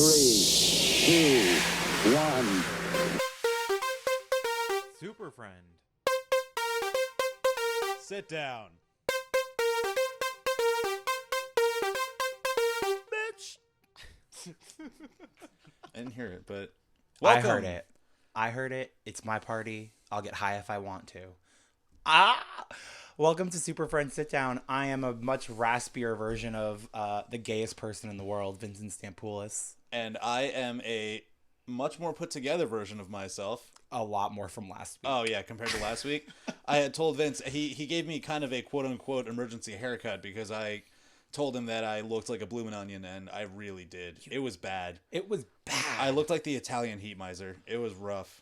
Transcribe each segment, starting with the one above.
3, 2, 1. Superfriend. Sit down. Bitch. I didn't hear it, but welcome. I heard it. It's my party. I'll get high if I want to. Welcome to Superfriends Sit Down. I am a much raspier version of the gayest person in the world, Vincent Stampoulis. And I am a much more put together version of myself. A lot more from last week. Oh yeah, compared to last week. I had told Vince, he gave me kind of a quote unquote emergency haircut because I told him that I looked like a bloomin' onion, and I really did. It was bad. It was bad. I looked like the Italian heat miser. It was rough.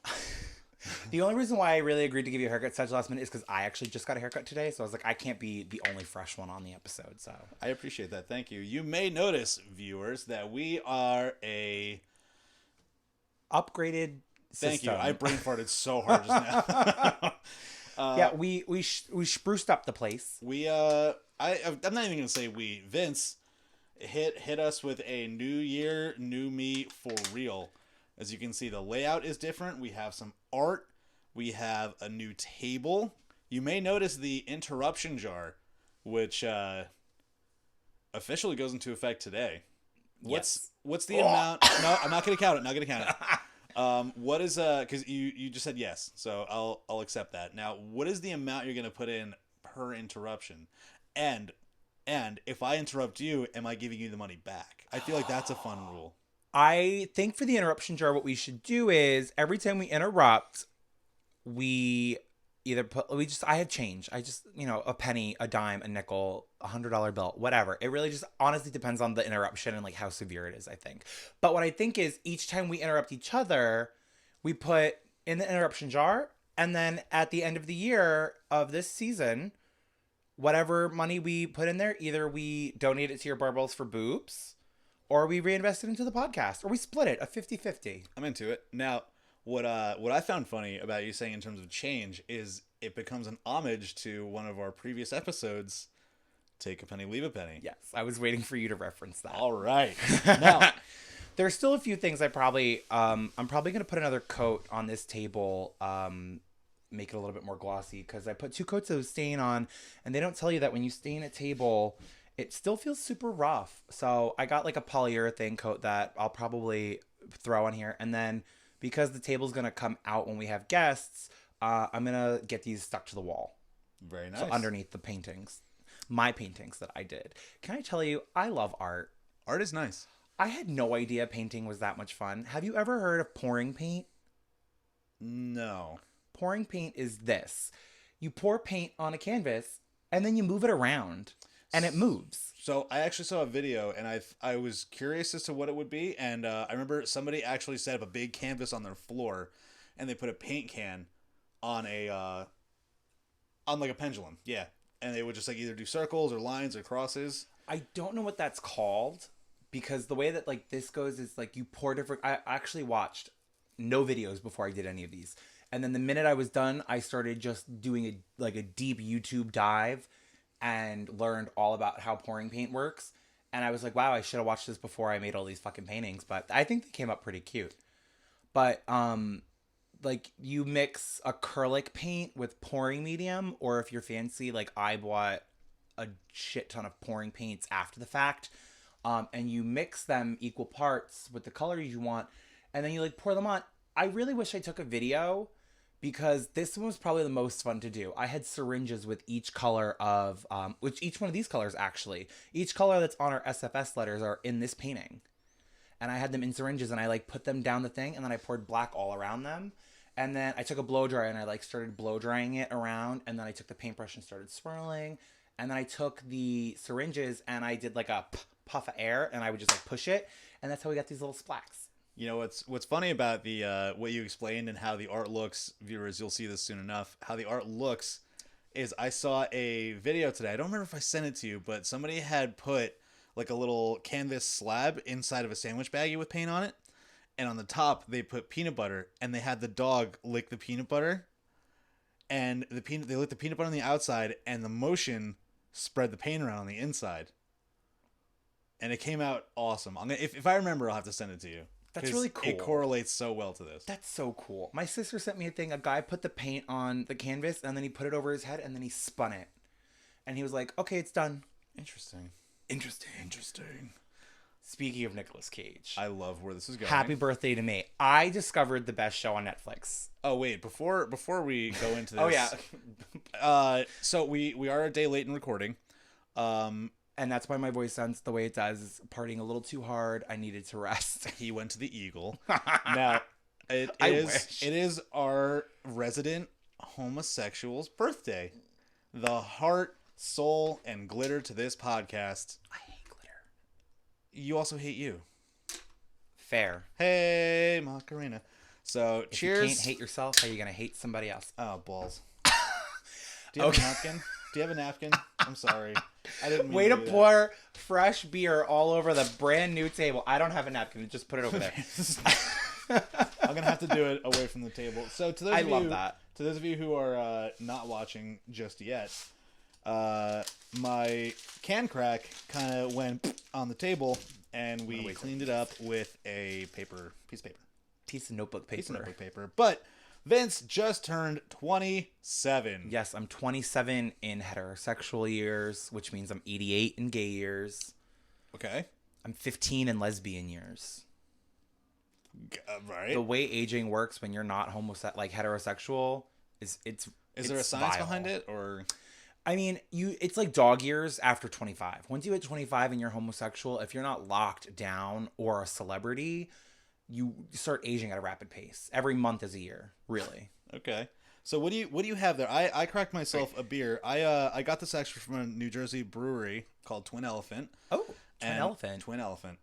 The only reason why I really agreed to give you a haircut such last minute is because I actually just got a haircut today, so I was like, I can't be the only fresh one on the episode. So I appreciate that. Thank you. You may notice, viewers, that we are a upgraded system. Thank you. I brain farted so hard just now. Yeah, we spruced up the place. I'm not even gonna say we. Vince hit us with a new year, new me for real. As you can see, the layout is different. We have some art. We have a new table. You may notice the interruption jar, which officially goes into effect today. What's the amount? No, I'm not gonna count it. Not gonna count it. What is because you just said yes, so I'll accept that. Now, what is the amount you're gonna put in per interruption? And if I interrupt you, am I giving you the money back? I feel like that's a fun rule. I think for the interruption jar, what we should do is every time we interrupt, we either I have change. I just, a penny, a dime, a nickel, $100 bill, whatever. It really just honestly depends on the interruption and like how severe it is, I think. But what I think is each time we interrupt each other, we put in the interruption jar, and then at the end of the year of this season, whatever money we put in there, either we donate it to your barbells for boobs, or we reinvest it into the podcast, or we split it, a 50-50. I'm into it. Now, what I found funny about you saying in terms of change is it becomes an homage to one of our previous episodes, Take a Penny, Leave a Penny. Yes, I was waiting for you to reference that. All right. Now, there's still a few things I'm probably going to put another coat on this table, make it a little bit more glossy, because I put 2 coats of stain on, and they don't tell you that when you stain a table, it still feels super rough. So I got like a polyurethane coat that I'll probably throw on here. And then because the table's going to come out when we have guests, I'm going to get these stuck to the wall. Very nice. So underneath the paintings, my paintings that I did. Can I tell you, I love art. Art is nice. I had no idea painting was that much fun. Have you ever heard of pouring paint? No. Pouring paint is this. You pour paint on a canvas and then you move it around. And it moves. So I actually saw a video, and I was curious as to what it would be. And I remember somebody actually set up a big canvas on their floor, and they put a paint can on like a pendulum. Yeah, and they would just like either do circles or lines or crosses. I don't know what that's called, because the way that like this goes is like you pour different. I actually watched no videos before I did any of these, and then the minute I was done, I started just doing a deep YouTube dive. And learned all about how pouring paint works. And I was like, wow, I should have watched this before I made all these fucking paintings. But I think they came up pretty cute. But, like, you mix acrylic paint with pouring medium. Or if you're fancy, like, I bought a shit ton of pouring paints after the fact. And you mix them equal parts with the colors you want. And then you, like, pour them on. I really wish I took a video, because this one was probably the most fun to do. I had syringes with each color of, each one of these colors actually. Each color that's on our SFS letters are in this painting. And I had them in syringes, and I like put them down the thing, and then I poured black all around them. And then I took a blow dryer and I like started blow drying it around. And then I took the paintbrush and started swirling. And then I took the syringes and I did like a puff of air, and I would just like push it. And that's how we got these little splacks. You know, what's funny about the what you explained and how the art looks, viewers, you'll see this soon enough, how the art looks is I saw a video today. I don't remember if I sent it to you, but somebody had put like a little canvas slab inside of a sandwich baggie with paint on it. And on the top, they put peanut butter, and they had the dog lick the peanut butter. And they licked the peanut butter on the outside, and the motion spread the paint around on the inside. and it came out awesome. If I remember, I'll have to send it to you. That's 'Cause really cool. It correlates so well to this. That's so cool. My sister sent me a thing. A guy put the paint on the canvas and then he put it over his head and then he spun it. And he was like, okay, it's done. Interesting. Interesting. Speaking of Nicolas Cage. I love where this is going. Happy birthday to me. I discovered the best show on Netflix. Oh, wait. Before we go into this. Oh, yeah. So we are a day late in recording. And that's why my voice sounds the way it does. It's partying a little too hard. I needed to rest. He went to the Eagle. Now, it is our resident homosexual's birthday. The heart, soul, and glitter to this podcast. I hate glitter. You also hate you. Fair. Hey, Macarena. So, If cheers. you can't hate yourself, how are you going to hate somebody else? Oh, balls. Do you have a napkin? Do you have a napkin? I'm sorry. I didn't mean Way to do that. pour fresh beer all over the brand new table. I don't have a napkin. Just put it over there. I'm gonna have to do it away from the table. So to those love that. To those of you who are not watching just yet, my can crack kind of went on the table, and we cleaned it up with a piece of paper. Piece of notebook paper. But Vince just turned 27. Yes, I'm 27 in heterosexual years, which means I'm 88 in gay years. Okay. I'm 15 in lesbian years. Right. The way aging works when you're not heterosexual is there a science vile. behind it, or? I mean, it's like dog years after 25. Once you hit 25 and you're homosexual, if you're not locked down or a celebrity, you start aging at a rapid pace. Every month is a year, really. Okay. So what do you have there? I cracked myself a beer. I got this actually from a New Jersey brewery called Twin Elephant. Oh, Twin Elephant.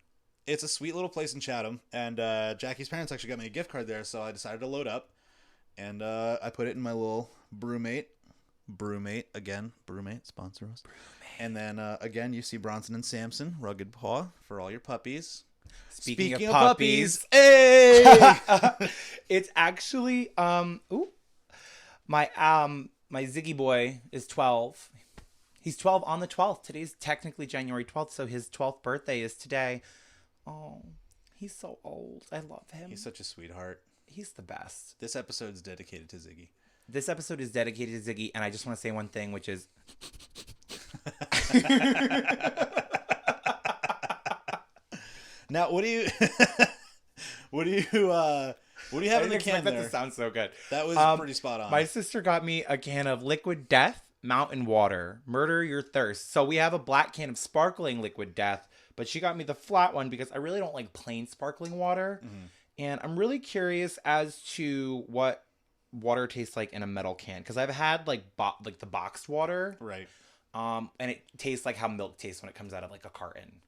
It's a sweet little place in Chatham, and Jackie's parents actually got me a gift card there, so I decided to load up, and I put it in my little Brewmate again. Brewmate, sponsor us. And then again, you see Bronson and Sampson, Rugged Paw for all your puppies. Speaking of puppies, hey! it's actually my Ziggy boy is 12. He's 12 on the 12th. Today's technically January 12th, so his 12th birthday is today. Oh, he's so old. I love him. He's such a sweetheart. He's the best. This episode is dedicated to Ziggy. This episode is dedicated to Ziggy, and I just want to say one thing, which is now, what do you have in the can there? That to sound so good. That was pretty spot on. My sister got me a can of Liquid Death Mountain Water. Murder your thirst. So we have a black can of sparkling Liquid Death, but she got me the flat one because I really don't like plain sparkling water. Mm-hmm. And I'm really curious as to what water tastes like in a metal can, because I've had like the boxed water, right? And it tastes like how milk tastes when it comes out of like a carton.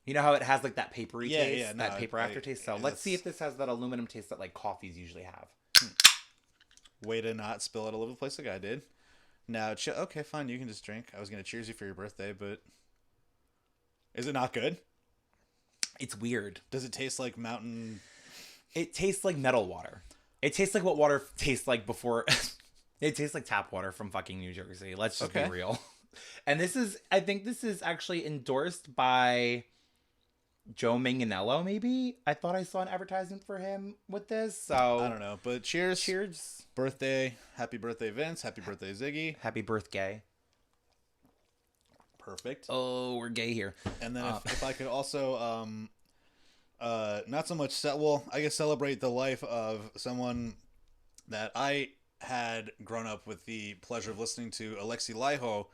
You know how it has like that papery taste, that paper aftertaste. So let's see if this has that aluminum taste that like coffees usually have. Way to not spill it all over the place like I did. Now, okay, fine, you can just drink. I was gonna cheers you for your birthday, but is it not good? It's weird. Does it taste like mountain? It tastes like metal water. It tastes like what water tastes like before. It tastes like tap water from fucking New Jersey. Let's just be real. And I think this is actually endorsed by Joe Manganiello, maybe? I thought I saw an advertisement for him with this, so... I don't know, but cheers. Cheers. Birthday. Happy birthday, Vince. Happy birthday, Ziggy. Happy birthday. Perfect. Oh, we're gay here. And then if I could also, not so much, I guess celebrate the life of someone that I had grown up with the pleasure of listening to. Alexi Laiho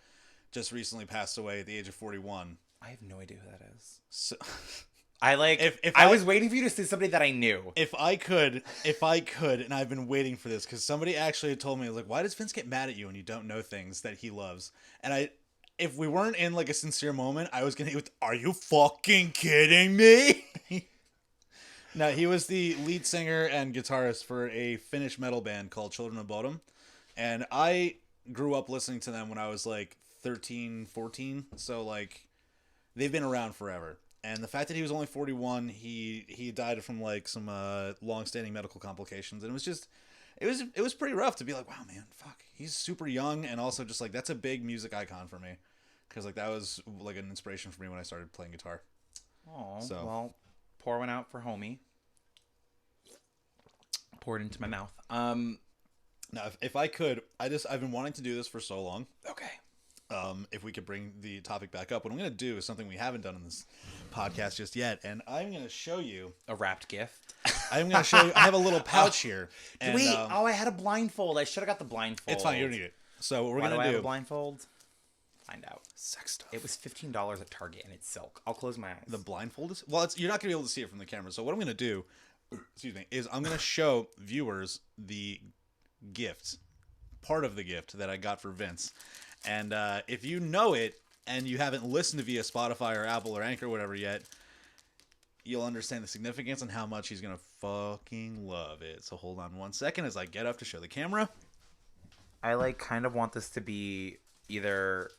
just recently passed away at the age of 41. I have no idea who that is. So, I was waiting for you to say somebody that I knew. If I could, and I've been waiting for this because somebody actually had told me, like, why does Vince get mad at you when you don't know things that he loves? And if we weren't in like a sincere moment, I was gonna hit with, "Are you fucking kidding me?" No, he was the lead singer and guitarist for a Finnish metal band called Children of Bodom, and I grew up listening to them when I was like 13, 14. So like, they've been around forever. And the fact that he was only 41, he died from like some long-standing medical complications, and it was pretty rough to be like, wow, man, fuck, he's super young, and also just like that's a big music icon for me, because like that was like an inspiration for me when I started playing guitar. Oh, So. well, pour one out for homie. Pour it into my mouth. Now, if I could, I've been wanting to do this for so long. Okay. If we could bring the topic back up, what I'm going to do is something we haven't done in this podcast just yet, and I'm going to show you A wrapped gift. I'm going to show you. I have a little pouch here. And, Wait, I had a blindfold. I should have got the blindfold. it's fine. You don't need it. So what we're Why going do I to have do? a blindfold? Find out. Sex stuff. It was $15 at Target, and it's silk. I'll close my eyes. The blindfold is you're not going to be able to see it from the camera. So what I'm going to do, excuse me, is I'm going to show viewers the gift, part of the gift that I got for Vince. And if you know it and you haven't listened via Spotify or Apple or Anchor or whatever yet, you'll understand the significance and how much he's going to fucking love it. So hold on one second as I get up to show the camera. I kind of want this to be either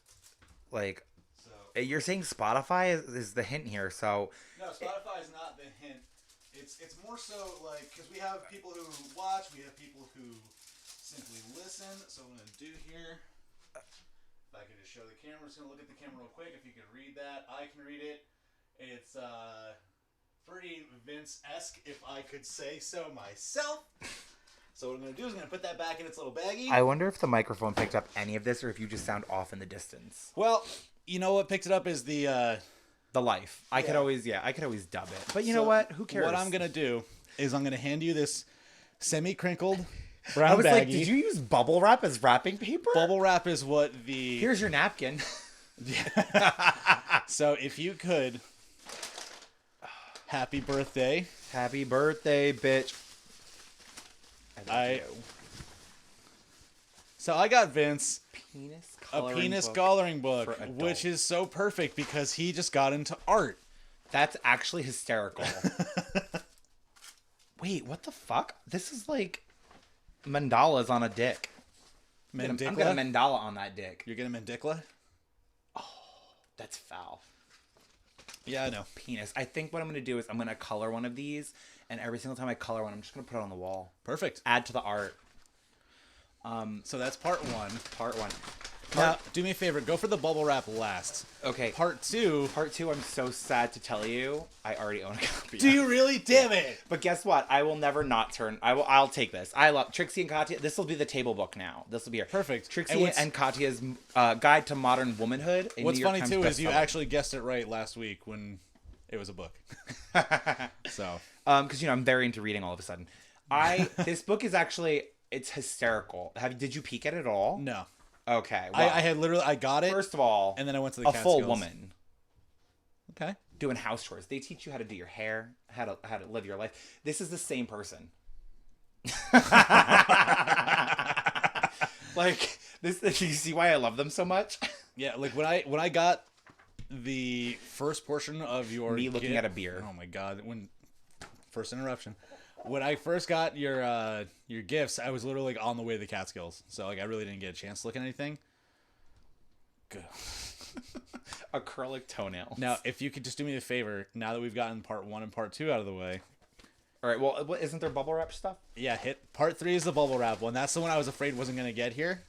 you're saying Spotify is the hint here. So No, Spotify is not the hint. It's more so because we have people who watch, we have people who simply listen. So what I'm going to do here, if I could just show the camera, I'm just going to look at the camera real quick. If you can read that, I can read it. It's pretty Vince-esque, if I could say so myself. So what I'm going to do is I'm going to put that back in its little baggie. I wonder if the microphone picked up any of this, or if you just sound off in the distance. Well, you know what picked it up is the life. I could always dub it. But you know what? Who cares? What I'm going to do is I'm going to hand you this semi-crinkled brown I was baggie. like, did you use bubble wrap as wrapping paper? Bubble wrap is what the... Here's your napkin. So if you could... Happy birthday. Happy birthday, bitch. So I got Vince a penis coloring book, for adults. which is so perfect because he just got into art. That's actually hysterical. Wait, what the fuck? This is like mandalas on a dick. I'm gonna mandala on that dick. You're getting mandicla? That's foul. Yeah, I know. Penis. I think what I'm gonna do is I'm gonna color one of these, and every single time I color one, I'm just gonna put it on the wall. Perfect. Add to the art. So that's part one. Part one. Now, do me a favor. Go for the bubble wrap last. Okay. Part two. I'm so sad to tell you, I already own a copy. Do you really? Damn it! But guess what? I will never not turn. I'll take this. I love Trixie and Katya. This will be the table book now. This will be here. Perfect. Trixie and Katya's Guide to Modern Womanhood. What's funny too is you actually guessed it right last week when it was a book. So. Because I'm very into reading all of a sudden. This book is actually it's hysterical. Did you peek at it at all? No. Okay. Well, I had literally I got it. First of all, and then I went to the a full Catskills. woman. Okay. Doing house chores. They teach you how to do your hair, how to live your life. This is the same person. Like this. Do you see why I love them so much? Yeah, like when I got the first portion of your Me looking at a beer. Oh my god! First interruption. When I first got your gifts, I was literally on the way to the Catskills, so I really didn't get a chance to look at anything. Good. Acrylic toenails. Now, if you could just do me a favor, now that we've gotten part 1 and part 2 out of the way. All right. Well, isn't there bubble wrap stuff? Yeah, hit part 3 is the bubble wrap one. That's the one I was afraid wasn't gonna get here.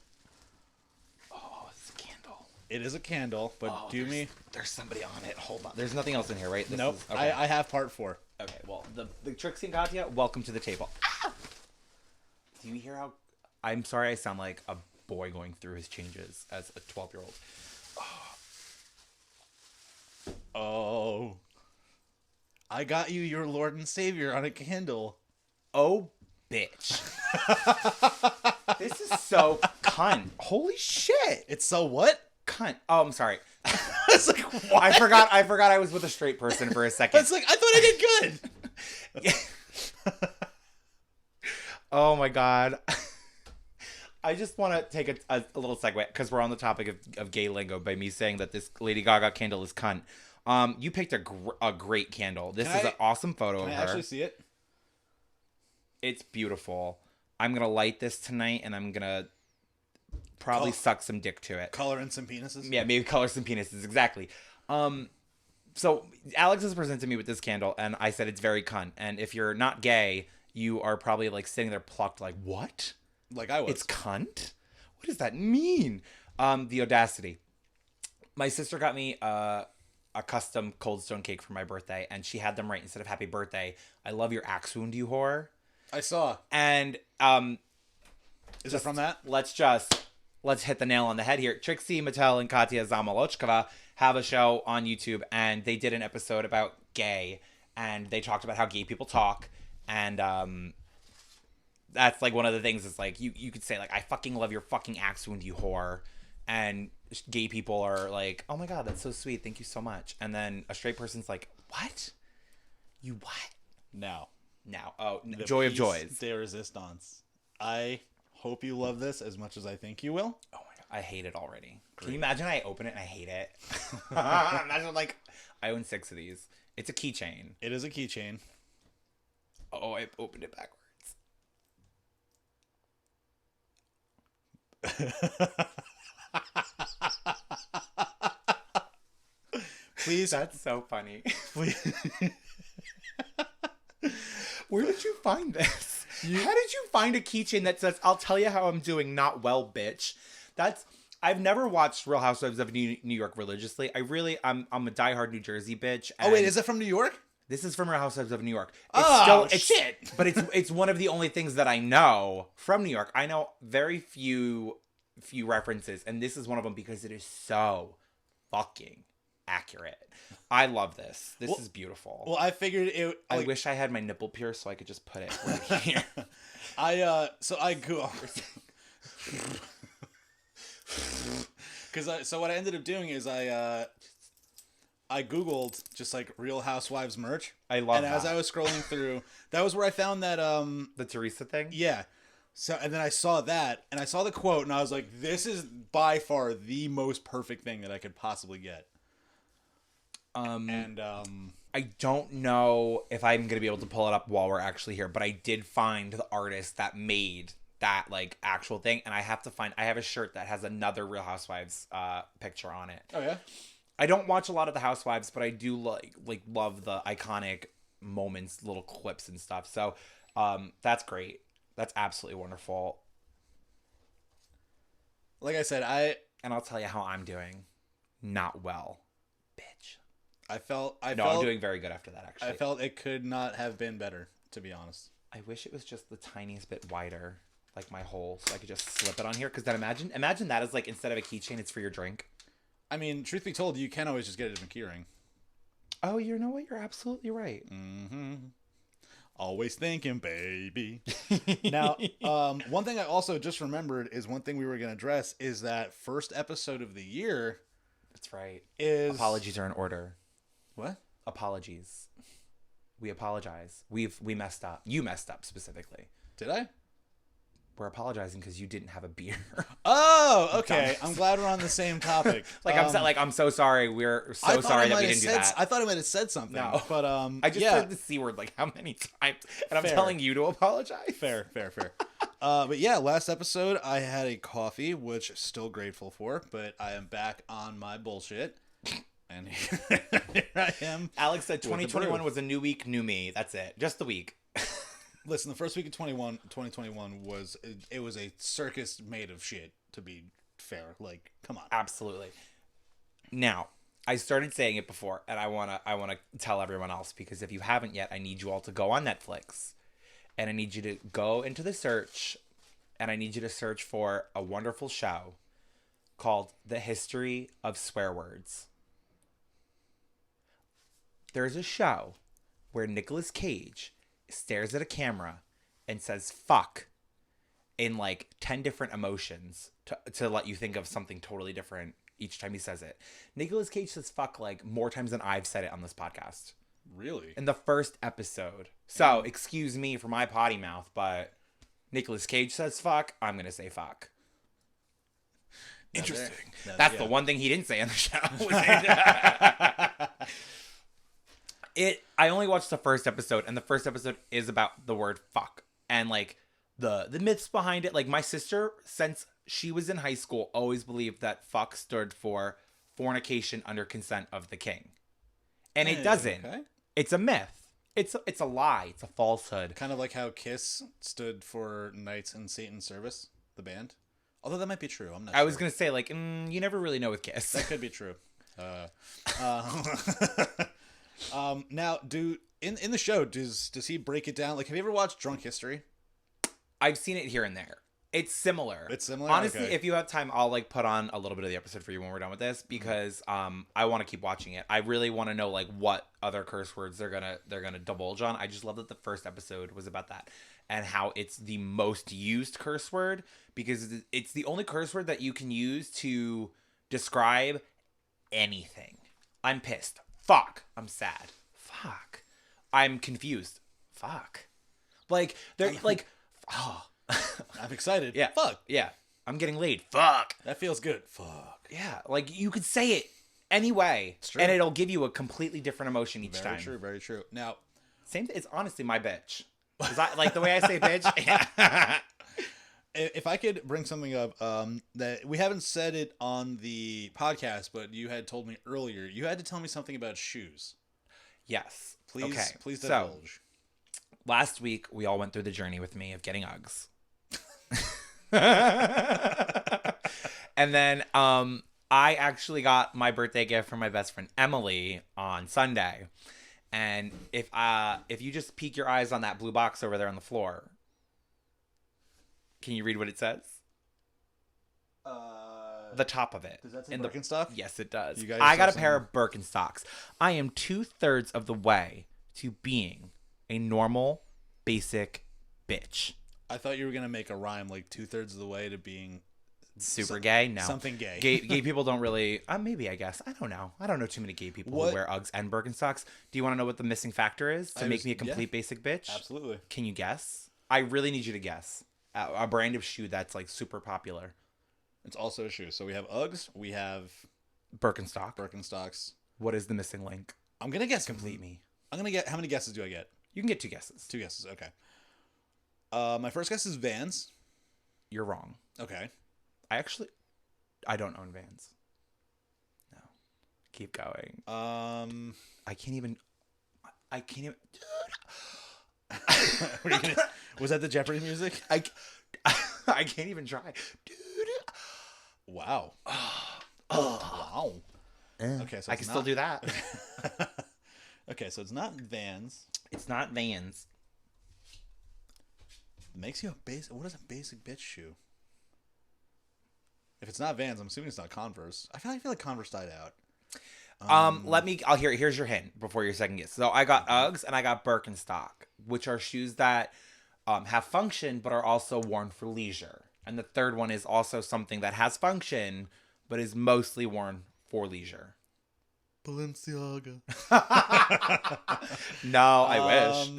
Oh, it's a candle. It is a candle, but There's somebody on it. Hold on. There's nothing else in here, right? Nope. Okay. I have part 4. Okay, well, the Trixie and Katya, welcome to the table. Ah! Do you hear how... I'm sorry I sound like a boy going through his changes as a 12-year-old. Oh. I got you your Lord and Savior on a candle. Oh, bitch. This is so cunt. Holy shit. It's so what? Cunt. Oh, I'm sorry. It's like, what? I forgot I was with a straight person for a second. It's like, I thought I did good. Yeah. Oh my god. I just want to take a little segue because we're on the topic of gay lingo by me saying that this Lady Gaga candle is cunt. You picked a great candle. This is an awesome photo of her. Can I actually see it? It's beautiful. I'm gonna light this tonight, and I'm gonna probably suck some dick to it. Color in some penises? Yeah, maybe color some penises, exactly. So Alex has presented me with this candle, and I said it's very cunt. And if you're not gay, you are probably like sitting there plucked like, what? Like I was. It's cunt? What does that mean? The audacity. My sister got me a custom Cold Stone cake for my birthday, and she had them write, instead of happy birthday, I love your axe wound, you whore. I saw. And Is it from that? let's hit the nail on the head here. Trixie Mattel and Katya Zamolochkova have a show on YouTube, and they did an episode about gay, and they talked about how gay people talk, and that's like one of the things is like you could say like, I fucking love your fucking axe wound, you whore, and gay people are like, oh my god, that's so sweet, thank you so much, and then a straight person's like, what? You what? No. The Joy of piece joys. de resistance. I hope you love this as much as I think you will. Oh my god, I hate it already. Great. Can you imagine I open it and I hate it? Imagine like, I own 6 of these. It's a keychain. It is a keychain. Oh, I opened it backwards. Please. That's so funny. Please. Where did you find this? How did you find a keychain that says, I'll tell you how I'm doing, not well, bitch? I've never watched Real Housewives of New York religiously. I'm a diehard New Jersey bitch. Oh wait, is it from New York? This is from Real Housewives of New York. Shit! But it's one of the only things that I know from New York. I know very few references, and this is one of them because it is so fucking accurate. I love this. This is beautiful. Well, I figured it. I wish I had my nipple pierced so I could just put it right here. So what I ended up doing is I Googled just like Real Housewives merch. I love that. And as I was scrolling through, that was where I found that the Teresa thing? Yeah. So and then I saw that and I saw the quote and I was like, this is by far the most perfect thing that I could possibly get. I don't know if I'm going to be able to pull it up while we're actually here, but I did find the artist that made that like actual thing, and I have a shirt that has another Real Housewives picture on it. Oh yeah? I don't watch a lot of the Housewives, but I do love the iconic moments, little clips and stuff. So that's great. That's absolutely wonderful. Like I said, and I'll tell you how I'm doing. Not well, bitch. I'm doing very good after that, actually. I felt it could not have been better, to be honest. I wish it was just the tiniest bit wider, like my hole, so I could just slip it on here. Because then imagine that as like, instead of a keychain, it's for your drink. I mean, truth be told, you can always just get it as a keyring. Oh, you know what? You're absolutely right. Mm-hmm. Always thinking, baby. Now, one thing I also just remembered is one thing we were going to address is that first episode of the year. That's right. Is apologies are in order. What? Apologies. We apologize. We messed up. You messed up specifically. Did I? We're apologizing because you didn't have a beer. Oh, okay. I'm glad we're on the same topic. I'm so sorry. We're so sorry that we didn't do that. I thought I might have said something. No, but I just said the C word like how many times, and I'm telling you to apologize. Fair. But yeah, last episode I had a coffee, which still grateful for. But I am back on my bullshit, and here I am. Alex said 2021 was a new week, new me. That's it. Just the week. Listen, the first week of 2021 was a circus made of shit, to be fair. Like, come on. Absolutely. Now, I started saying it before, and I wanna tell everyone else, because if you haven't yet, I need you all to go on Netflix, and I need you to go into the search, and I need you to search for a wonderful show called The History of Swear Words. There's a show where Nicolas Cage stares at a camera and says fuck in like 10 different emotions to let you think of something totally different each time he says it. Nicolas Cage says fuck like more times than I've said it on this podcast. Really? In the first episode. So, excuse me for my potty mouth, but Nicolas Cage says fuck, I'm going to say fuck. Interesting. That's the one thing he didn't say on the show. I only watched the first episode, and the first episode is about the word fuck and like the myths behind it. Like my sister, since she was in high school, always believed that fuck stood for fornication under consent of the king, and it doesn't. Okay. It's a myth. It's a lie. It's a falsehood. Kind of like how KISS stood for Knights in Satan's Service, the band. Although that might be true. I'm not. I was gonna say like you never really know with KISS. That could be true. Now, in the show, does he break it down? Like, have you ever watched Drunk History? I've seen it here and there. It's similar. It's similar? Honestly, Okay. if you have time, I'll like put on a little bit of the episode for you when we're done with this because I want to keep watching it. I really want to know like what other curse words they're gonna divulge on. I just love that the first episode was about that and how it's the most used curse word because it's the only curse word that you can use to describe anything. I'm pissed. Fuck. I'm sad. Fuck. I'm confused. Fuck. Like they're like, oh. I'm excited. Yeah. Fuck. Yeah. I'm getting laid. Fuck. That feels good. Fuck. Yeah. Like you could say it any way. It's true. And it'll give you a completely different emotion each Very time. true. Very true. Now, It's honestly my bitch. Is that like the way I say bitch? if I could bring something up, that we haven't said it on the podcast, but you had told me earlier, you had to tell me something about shoes. Yes. Please, Okay. please So divulge. last week we all went through the journey with me of getting Uggs. And then I actually got my birthday gift from my best friend Emily on Sunday. And if you just peek your eyes on that blue box over there on the floor, can you read what it says? The top of it. Does that say In Birkenstock? Yes, it does. You got I got a yourself pair of Birkenstocks. I am 2/3 of the way to being a normal, basic bitch. I thought you were gonna make a rhyme like 2/3 of the way to being Super gay? No. something gay. Gay people don't really. Maybe I guess I don't know. I don't know too many gay people What? who wear Uggs and Birkenstocks. Do you want to know what the missing factor is to make me a complete basic bitch? Absolutely. Can you guess? I really need you to guess a brand of shoe that's like super popular. It's also a shoe. So we have Uggs. We have Birkenstock. Birkenstocks. What is the missing link? I'm gonna guess. Complete me. I'm gonna get. How many guesses do I get? You can get 2 guesses. 2 guesses. Okay. My first guess is Vans. You're wrong. Okay. I don't own Vans. No. Keep going. I can't even. Dude. What are you gonna, was that the Jeopardy music? I can't even try. Dude. Wow. Wow. Okay, so I can still do that. Okay, so it's not Vans. It's not Vans. Makes you a basic. What is a basic bitch shoe? If it's not Vans, I'm assuming it's not Converse. I feel like Converse died out. Here's your hint before your second guess. So I got Uggs and I got Birkenstock, which are shoes that have function but are also worn for leisure. And the third one is also something that has function but is mostly worn for leisure. Balenciaga. No, I wish.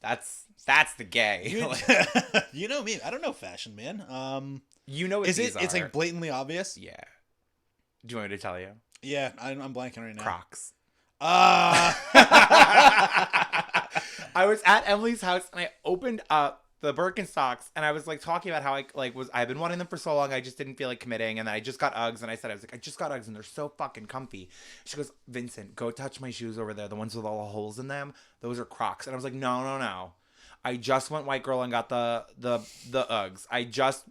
That's the gay. You know me. I don't know fashion, man. You know what is these it? It's are. like blatantly obvious. Yeah. Do you want me to tell you? Yeah, I'm blanking right now. Crocs. Ah. I was at Emily's house and I opened up the Birkenstocks and I was like talking about how I've been wanting them for so long. I just didn't feel like committing. And then I just got Uggs and I just got Uggs and they're so fucking comfy. She goes, Vincent, go touch my shoes over there. The ones with all the holes in them. Those are Crocs. And I was like, no. I just went white girl and got the Uggs. I just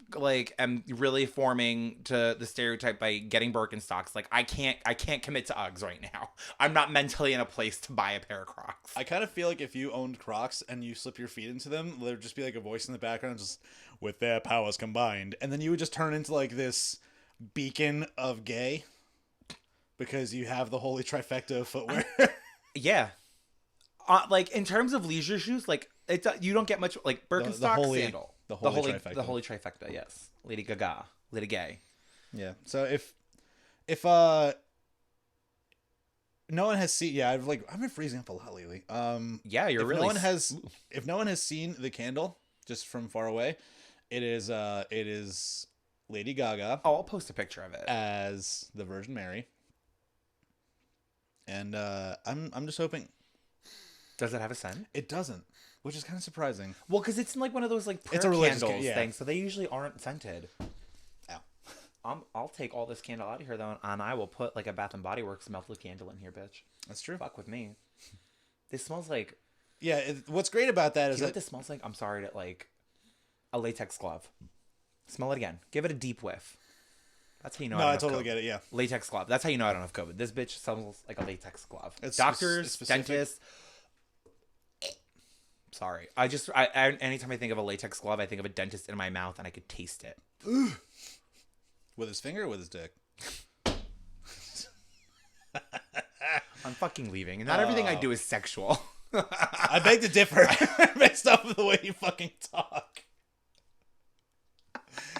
am really forming to the stereotype by getting Birkenstocks. Like I can't commit to Uggs right now. I'm not mentally in a place to buy a pair of Crocs. I kind of feel like if you owned Crocs and you slip your feet into them, there'd just be like a voice in the background just with their powers combined. And then you would just turn into like this beacon of gay because you have the holy trifecta of footwear. Yeah. In terms of leisure shoes, you don't get much Birkenstock sandal. The holy trifecta. The holy trifecta, yes. Lady Gaga. Lady Gay. Yeah. So if no one has seen, I've been freezing up a lot lately. Yeah, you're really. If no one has seen the candle just from far away, it is Lady Gaga. Oh, I'll post a picture of it As the Virgin Mary. And I'm just hoping. Does it have a scent? It doesn't, which is kind of surprising. Well, because it's in one of those prayer It's a religious candles yeah. things, so they usually aren't scented. Ow. I'll take all this candle out of here though, and I will put a Bath and Body Works melted candle in here, bitch. That's true. Fuck with me. This smells like. Yeah. What's great about that Do is you know that what this smells like? I'm sorry to a latex glove. Smell it again. Give it a deep whiff. That's how you know. No, I I don't have totally COVID. get it. Yeah. Latex glove. That's how you know I don't have COVID. This bitch smells like a latex glove. It's Doctors, specific. dentists. Sorry. Anytime I think of a latex glove, I think of a dentist in my mouth and I could taste it. With his finger or with his dick? I'm fucking leaving. Not everything I do is sexual. I beg to differ based off of the way you fucking talk.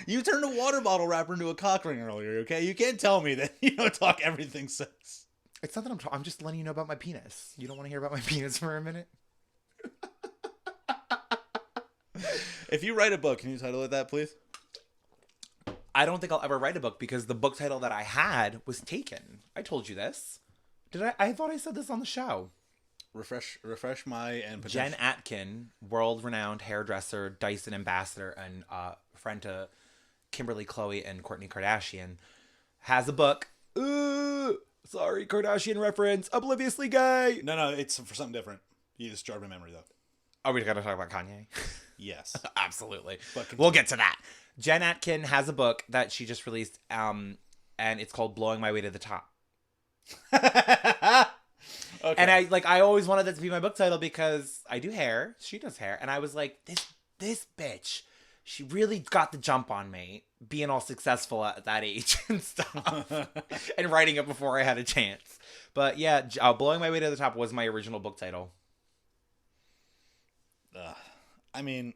You turned a water bottle wrapper into a cock ring earlier, okay? You can't tell me that you don't talk everything sex. It's not that I'm just letting you know about my penis. You don't want to hear about my penis for a minute? If you write a book, can you title it that, please? I don't think I'll ever write a book because the book title that I had was taken. I told you this. Did I? I thought I said this on the show. Refresh my and Jen Atkin, world-renowned hairdresser, Dyson ambassador, and friend to Kimberly, Khloe, and Kourtney Kardashian, has a book. Ooh, sorry, Kardashian reference. Obliviously gay. No, it's for something different. You just jarred my memory, though. Are we gonna talk about Kanye? Yes. Absolutely. But We'll get to that. Jen Atkin has a book that she just released, and it's called "Blowing My Way to the Top." Okay. And I always wanted that to be my book title because I do hair. She does hair. And I was like, this bitch, she really got the jump on me being all successful at that age and stuff and writing it before I had a chance. But yeah, Blowing My Way to the Top was my original book title. I mean,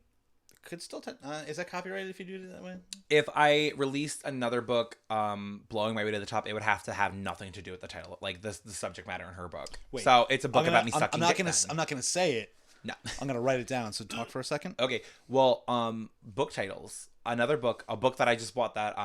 could still... is that copyrighted if you do it that way? If I released another book, Blowing My Way to the Top, it would have to have nothing to do with the title, like the subject matter in her book. Wait, so it's a book about me sucking dick then. I'm not gonna say it. No. I'm gonna write it down. So talk for a second. Okay. Well, book titles. Another book, a book that I just bought that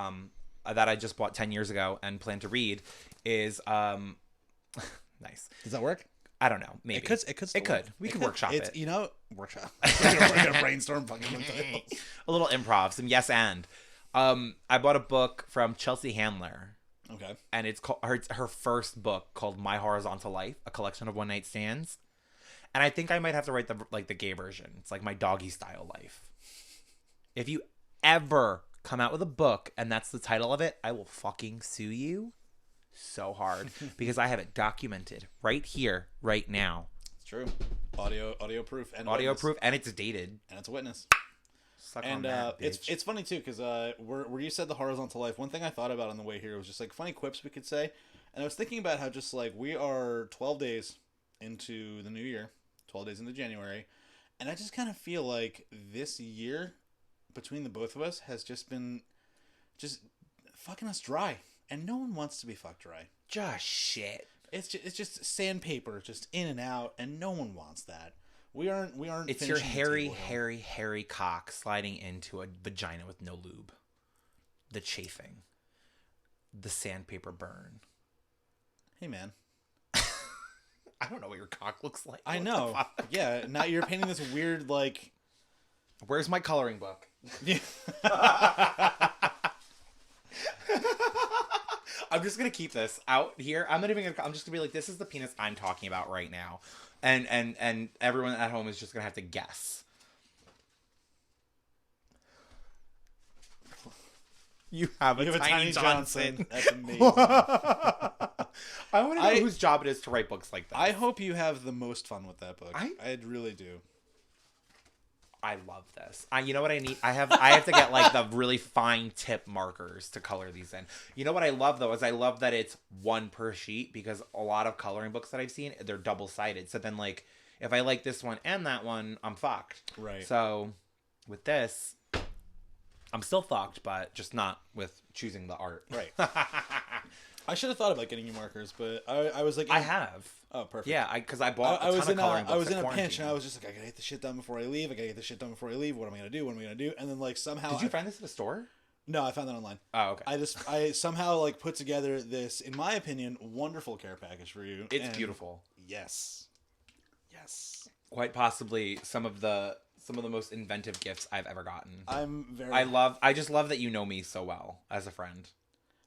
I just bought 10 years ago and plan to read is nice. Does that work? I don't know. Maybe It could. We could workshop it. You know, workshop. We're gonna brainstorm fucking book titles. A little improv, some yes and. I bought a book from Chelsea Handler. Okay. And it's called her first book called My Horizontal Life, a collection of one night stands. And I think I might have to write the gay version. It's like my doggy style life. If you ever come out with a book and that's the title of it, I will fucking sue you so hard because I have it documented right here, right now. It's true. Audio proof and Audio witness. proof, and it's dated. And it's a witness. Suck And on that, bitch. it's funny too because where you said the horizontal life, one thing I thought about on the way here was just like funny quips we could say, and I was thinking about how just like we are 12 days into the new year, 12 days into January, and I just kind of feel like this year between the both of us has just been just fucking us dry, and no one wants to be fucked dry. Just shit. It's just sandpaper, just in and out, and no one wants that. We aren't. It's your finishing the hairy, table. hairy cock sliding into a vagina with no lube. The chafing. The sandpaper burn. Hey man, I don't know what your cock looks like. I What the know. fuck? Yeah, now you're painting this weird like. Where's my coloring book? I'm just gonna keep this out here. I'm just gonna be like, this is the penis I'm talking about right now, and everyone at home is just gonna have to guess. You have a tiny Johnson. That's amazing. I want to know whose job it is to write books like that. I hope you have the most fun with that book. I really do. I love this. You know what I need? I have to get like the really fine tip markers to color these in. You know what I love though is I love that it's one per sheet because a lot of coloring books that I've seen, they're double-sided. So then like if I like this one and that one, I'm fucked. Right. So with this, I'm still fucked, but just not with choosing the art. Right. I should have thought about getting you markers, but I was like, I have. Oh, perfect. Yeah, because I bought I a was ton of coloring books. I was at in a quarantine. pinch, and I was just like, I gotta get this shit done before I leave. What am I gonna do? And then like somehow. Did you find this at a store? No, I found that online. Oh, okay. I somehow like put together this, in my opinion, wonderful care package for you. It's beautiful. Yes. Quite possibly some of the most inventive gifts I've ever gotten. I just love that you know me so well as a friend.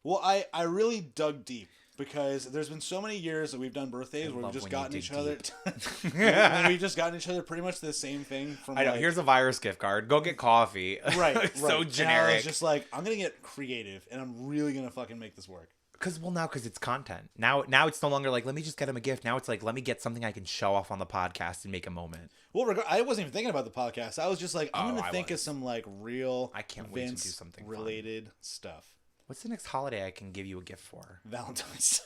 Well, I really dug deep because there's been so many years that we've done birthdays where we've just gotten each other. Deep. when we've just gotten each other pretty much the same thing. From I know. Here's a virus gift card. Go get coffee. Right. So And I generic. was just like, I'm gonna get creative, and I'm really gonna fucking make this work. Because it's content. Now it's no longer like, let me just get him a gift. Now it's like, let me get something I can show off on the podcast and make a moment. Well, I wasn't even thinking about the podcast. I was just like, I'm gonna I think of was. some like real I can't wait to do Vince something fun. related stuff. What's the next holiday I can give you a gift for? Valentine's,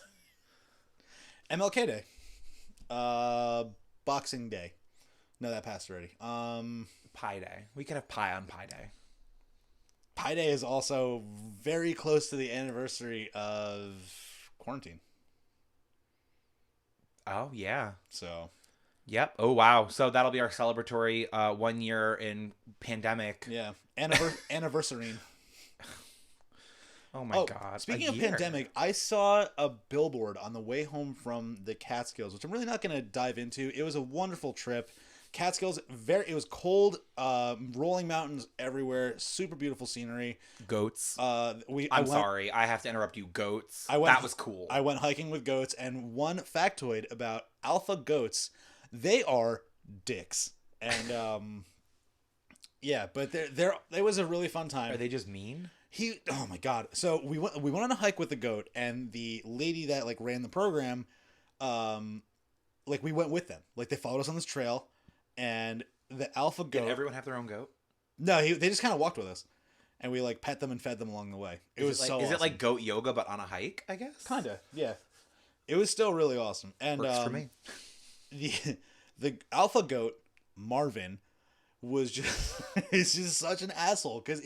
MLK Day, Boxing Day. No, that passed already. Pie Day. We could have pie on Pie Day. Pi Day is also very close to the anniversary of quarantine. Oh, yeah. So, Yep. Oh, wow. So that'll be our celebratory 1 year in pandemic. yeah. Anniversary. Oh, my God. Speaking A of year. pandemic, I saw a billboard on the way home from the Catskills, which I'm really not going to dive into. It was a wonderful trip. Catskills, it was cold, rolling mountains everywhere, super beautiful scenery. Goats. I'm sorry. I have to interrupt you. Goats. That That was cool. I went hiking with goats, and one factoid about alpha goats, they are dicks. And yeah, but it was a really fun time. Are they just mean? Oh my god. So we went on a hike with the goat, and the lady that like ran the program, like we went with them. Like they followed us on this trail, and the alpha goat. Did everyone have their own goat? No, they just kind of walked with us, and we like pet them and fed them along the way. Is it like goat yoga but on a hike? I guess. Kinda, yeah. It was still really awesome, and Works for me. The alpha goat Marvin was just is just such an asshole because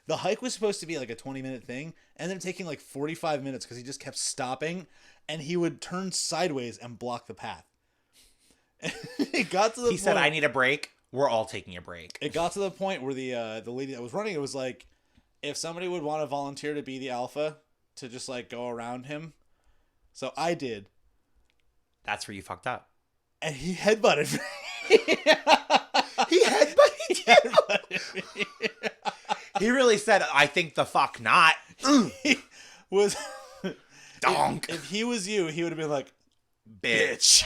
the hike was supposed to be like a 20-minute thing, and then taking like 45 minutes because he just kept stopping, and he would turn sideways and block the path. It got to the He said, "I need a break." We're all taking a break. It got to the point where the lady that was running it was like, if somebody would want to volunteer to be the alpha to just like go around him, so I did, That's where you fucked up. and he headbutted me. He headbutted you. He really said, "I think the fuck not." He was Donk. If he was you, he would have been like, Bitch.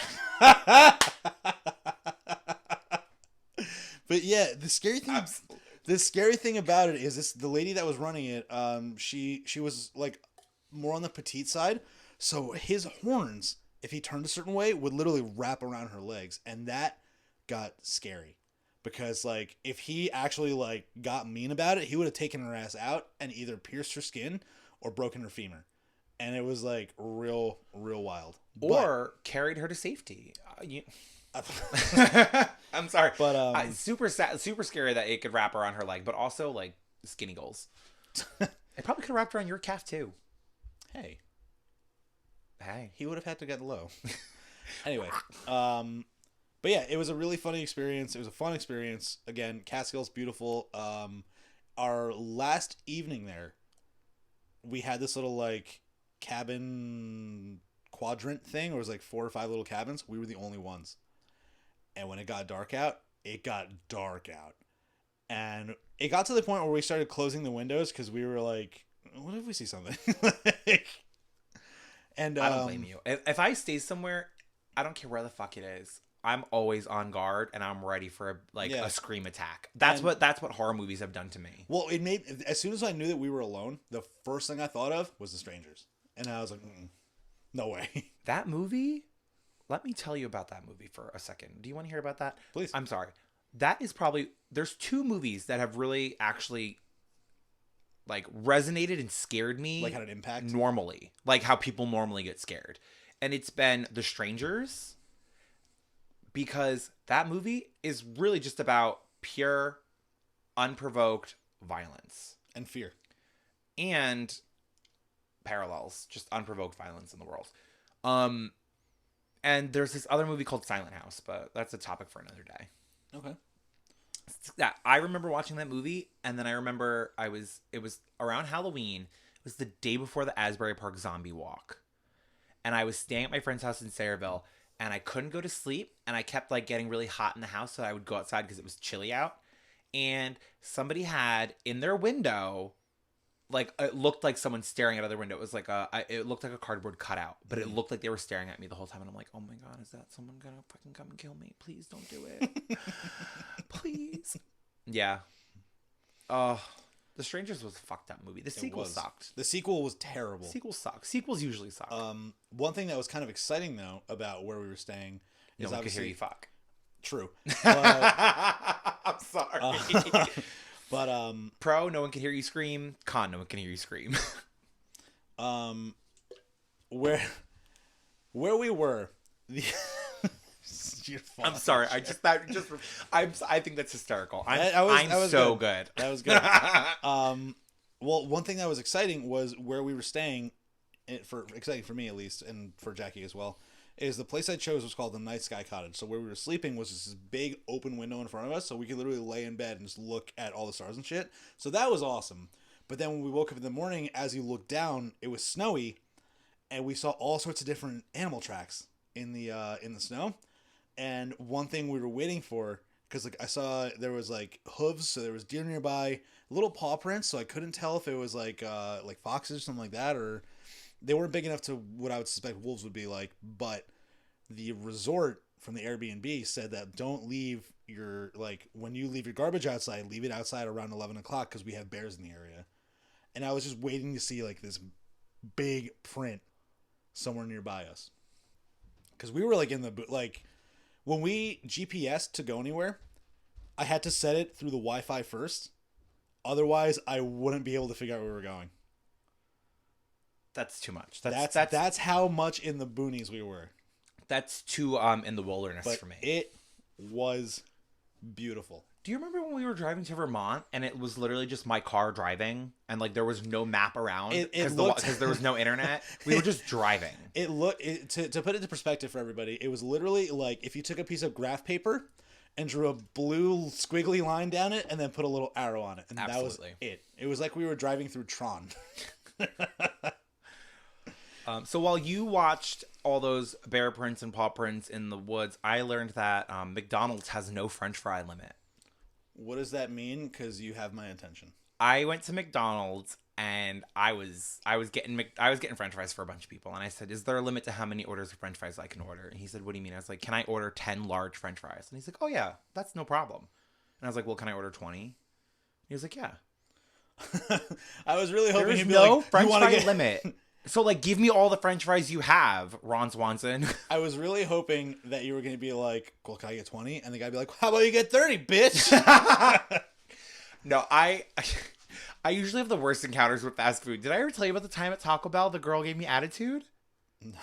But yeah, the scary thing about it is the lady that was running it, she was like more on the petite side, so his horns, if he turned a certain way, would literally wrap around her legs, and that got scary because like if he actually like got mean about it, he would have taken her ass out and either pierced her skin or broken her femur, and it was like real wild. Or carried her to safety. I'm sorry, But super scary that it could wrap around her leg, but also like skinny goals. It probably could have wrapped around your calf too. hey, Hey, he would have had to get low. Anyway, but yeah, it was a really funny experience. It was a fun experience. Again, Catskills, beautiful. Our last evening there, we had this little like cabin quadrant thing, where it was like 4 or 5 little cabins. We were the only ones. And when it got dark out, and it got to the point where we started closing the windows because we were like, what if we see something? And I don't blame you. If I stay somewhere, I don't care where the fuck it is. I'm always on guard and I'm ready for a scream attack. That's what horror movies have done to me. Well, it made, as soon as I knew that we were alone, the first thing I thought of was The Strangers, and I was like, no way. That movie. Let me tell you about that movie for a second. Do you want to hear about that? Please. I'm sorry. That is probably, there's 2 movies that have really actually like resonated and scared me. Like had an impact? Normally. Like how people normally get scared. And it's been The Strangers, because that movie is really just about pure, unprovoked violence. And fear. And parallels, just unprovoked violence in the world. And there's this other movie called Silent House, but that's a topic for another day. Okay. Yeah, I remember watching that movie, and then I remember it was around Halloween. It was the day before the Asbury Park Zombie Walk. And I was staying at my friend's house in Sayreville, and I couldn't go to sleep, and I kept like getting really hot in the house, so I would go outside because it was chilly out. And somebody had in their window like it looked like someone staring at other window. It was like it looked like a cardboard cutout, but it looked like they were staring at me the whole time. And I'm like, oh my God, is that someone gonna fucking come and kill me? Please don't do it. Please. Yeah. The Strangers was a fucked up movie. The sequel sucked. The sequel was terrible. Sequels suck. Sequels usually suck. One thing that was kind of exciting though about where we were staying is no one could obviously hear you fuck. True. But, I'm sorry. but Pro, no one can hear you scream. Con, no one can hear you scream. where we were, I'm sorry. I think that's hysterical. I'm so good. That was good. Well, one thing that was exciting was where we were staying. Exciting for me at least, and for Jackie as well, is the place I chose was called the Night Sky Cottage. So where we were sleeping was this big open window in front of us, so we could literally lay in bed and just look at all the stars and shit. So that was awesome. But then when we woke up in the morning, as you looked down, it was snowy, and we saw all sorts of different animal tracks in the snow. And one thing we were waiting for, because like I saw there was like hooves, so there was deer nearby, little paw prints, so I couldn't tell if it was like foxes or something like that, or they weren't big enough to what I would suspect wolves would be like. But the resort from the Airbnb said that don't leave when you leave your garbage outside, leave it outside around 11 o'clock because we have bears in the area. And I was just waiting to see like this big print somewhere nearby us, because we were like in the when we GPS to go anywhere, I had to set it through the Wi-Fi first. Otherwise, I wouldn't be able to figure out where we were going. That's too much. That's how much in the boonies we were. That's too in the wilderness but for me. It was beautiful. Do you remember when we were driving to Vermont and it was literally just my car driving and like there was no map around because there was no internet? We were just driving. To put it into perspective for everybody, it was literally like if you took a piece of graph paper and drew a blue squiggly line down it and then put a little arrow on it. And Absolutely. That was it. It was like we were driving through Tron. So while you watched all those bear prints and paw prints in the woods, I learned that McDonald's has no French fry limit. What does that mean? Because you have my attention. I went to McDonald's and I was getting French fries for a bunch of people, and I said, "Is there a limit to how many orders of French fries I can order?" And he said, "What do you mean?" I was like, "Can I order 10 large French fries?" And he's like, "Oh yeah, that's no problem." And I was like, "Well, can I order 20?" He was like, "Yeah." I was really hoping There's he'd be no like, French fry limit. So, like, give me all the French fries you have, Ron Swanson. I was really hoping that you were going to be like, well, can I get 20? And the guy would be like, how about you get 30, bitch? No, I usually have the worst encounters with fast food. Did I ever tell you about the time at Taco Bell the girl gave me attitude? No.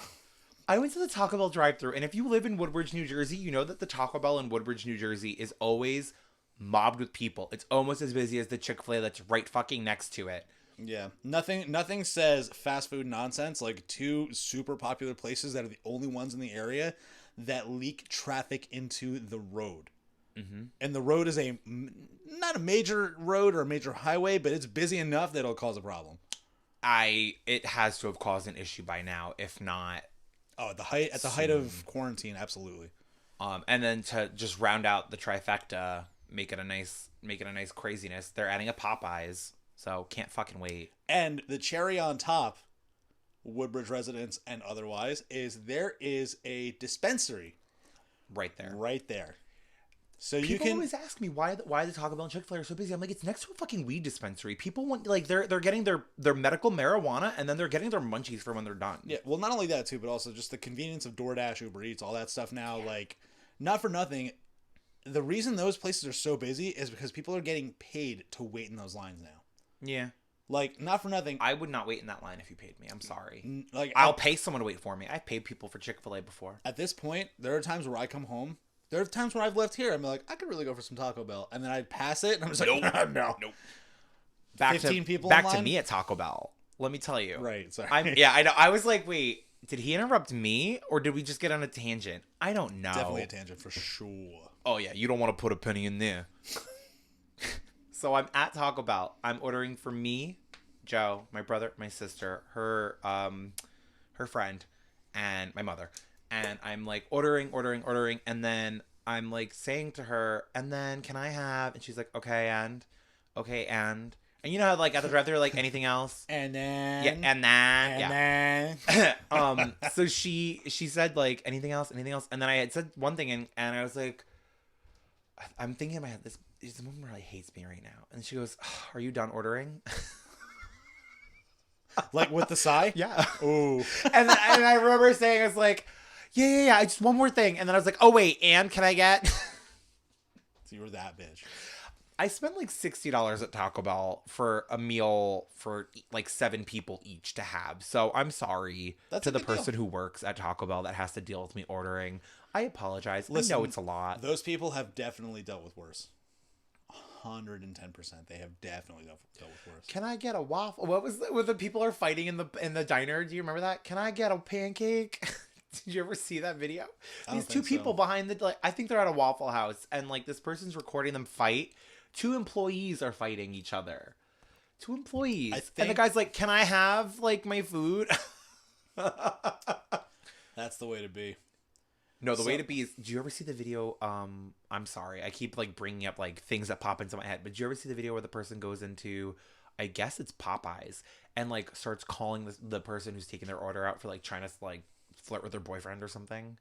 I went to the Taco Bell drive-thru, and if you live in Woodbridge, New Jersey, you know that the Taco Bell in Woodbridge, New Jersey is always mobbed with people. It's almost as busy as the Chick-fil-A that's right fucking next to it. Yeah, nothing says fast food nonsense like two super popular places that are the only ones in the area that leak traffic into the road. Mm-hmm. And the road is not a major road or a major highway, but it's busy enough that it'll cause a problem. It has to have caused an issue by now, if not. Oh, at the height of quarantine, absolutely. And then to just round out the trifecta, make it a nice craziness. They're adding a Popeyes. So, can't fucking wait. And the cherry on top, Woodbridge residents and otherwise, there is a dispensary. Right there. Right there. So People you can always ask me why the Taco Bell and Chick-fil-A are so busy. I'm like, it's next to a fucking weed dispensary. People want, like, they're getting their medical marijuana, and then they're getting their munchies for when they're done. Yeah, well, not only that, too, but also just the convenience of DoorDash, Uber Eats, all that stuff now. Like, not for nothing, the reason those places are so busy is because people are getting paid to wait in those lines now. Yeah. Like, not for nothing. I would not wait in that line if you paid me. I'm sorry. Like, I'll pay someone to wait for me. I've paid people for Chick-fil-A before. At this point, there are times where I come home. There are times where I've left here. I'm like, I could really go for some Taco Bell. And then I'd pass it, and I'm just like, no. Back 15 people back in to line? me at Taco Bell. Let me tell you. Right, sorry. I know. I was like, wait, did he interrupt me, or did we just get on a tangent? I don't know. Definitely a tangent, for sure. Oh, yeah, you don't want to put a penny in there. So I'm at Taco Bell. I'm ordering for me, Joe, my brother, my sister, her friend, and my mother. And I'm like ordering. And then I'm like saying to her, and then can I have, and she's like, okay, and And you know how like at the drive-thru, like anything else? And then Yeah, and then then so she said like anything else, and then I had said one thing and I was like, I'm thinking in my head, this woman really hates me right now. And she goes, "Are you done ordering?" like with the sigh. Yeah. Ooh. And I remember saying, I was like, yeah, just one more thing. And then I was like, oh wait, and can I get? So you were that bitch. I spent like $60 at Taco Bell for a meal for like 7 people each to have. So I'm sorry to the person who works at Taco Bell that has to deal with me ordering. I apologize. Listen, I know it's a lot. Those people have definitely dealt with worse. 110%. They have definitely dealt with worse. Can I get a waffle? What was when the people are fighting in the diner? Do you remember that? Can I get a pancake? Did you ever see that video? These two people behind the I think they're at a Waffle House and like this person's recording them fight. 2 employees are fighting each other. 2 employees. And the guy's like, "Can I have like my food?" That's the way to be. No, the way to be is, do you ever see the video? I'm sorry. I keep like bringing up like things that pop into my head. But do you ever see the video where the person goes into, I guess it's Popeyes, and like starts calling the person who's taking their order out for like trying to like flirt with their boyfriend or something?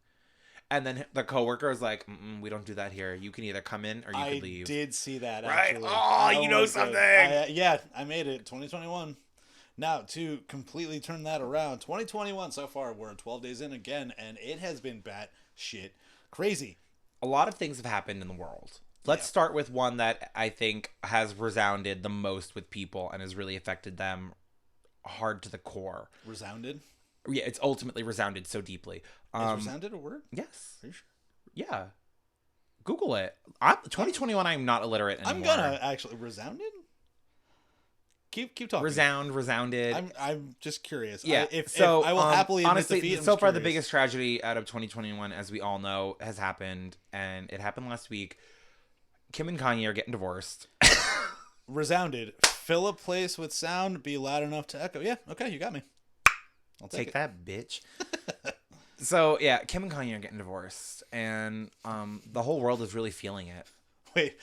And then the coworker is like, "We don't do that here. You can either come in or you can leave." I did see that, right? actually. Oh, you know something. Yeah, I made it. 2021. Now, to completely turn that around, 2021 so far, we're 12 days in again, and it has been bat shit crazy. A lot of things have happened in the world. Let's start with one that I think has resounded the most with people and has really affected them hard to the core. Resounded? Yeah, it's ultimately resounded so deeply. Is resounded a word? Yes. Are you sure? Yeah. Google it. 2021, I'm not illiterate anymore. I'm gonna actually resounded. Keep talking. Resounded. I'm just curious. Yeah. If I will happily admit honestly, defeat, so far the biggest tragedy out of 2021, as we all know, has happened, and it happened last week. Kim and Kanye are getting divorced. Resounded. Fill a place with sound. Be loud enough to echo. Yeah. Okay. You got me. I'll take that, bitch. So yeah, Kim and Kanye are getting divorced, and the whole world is really feeling it. Wait.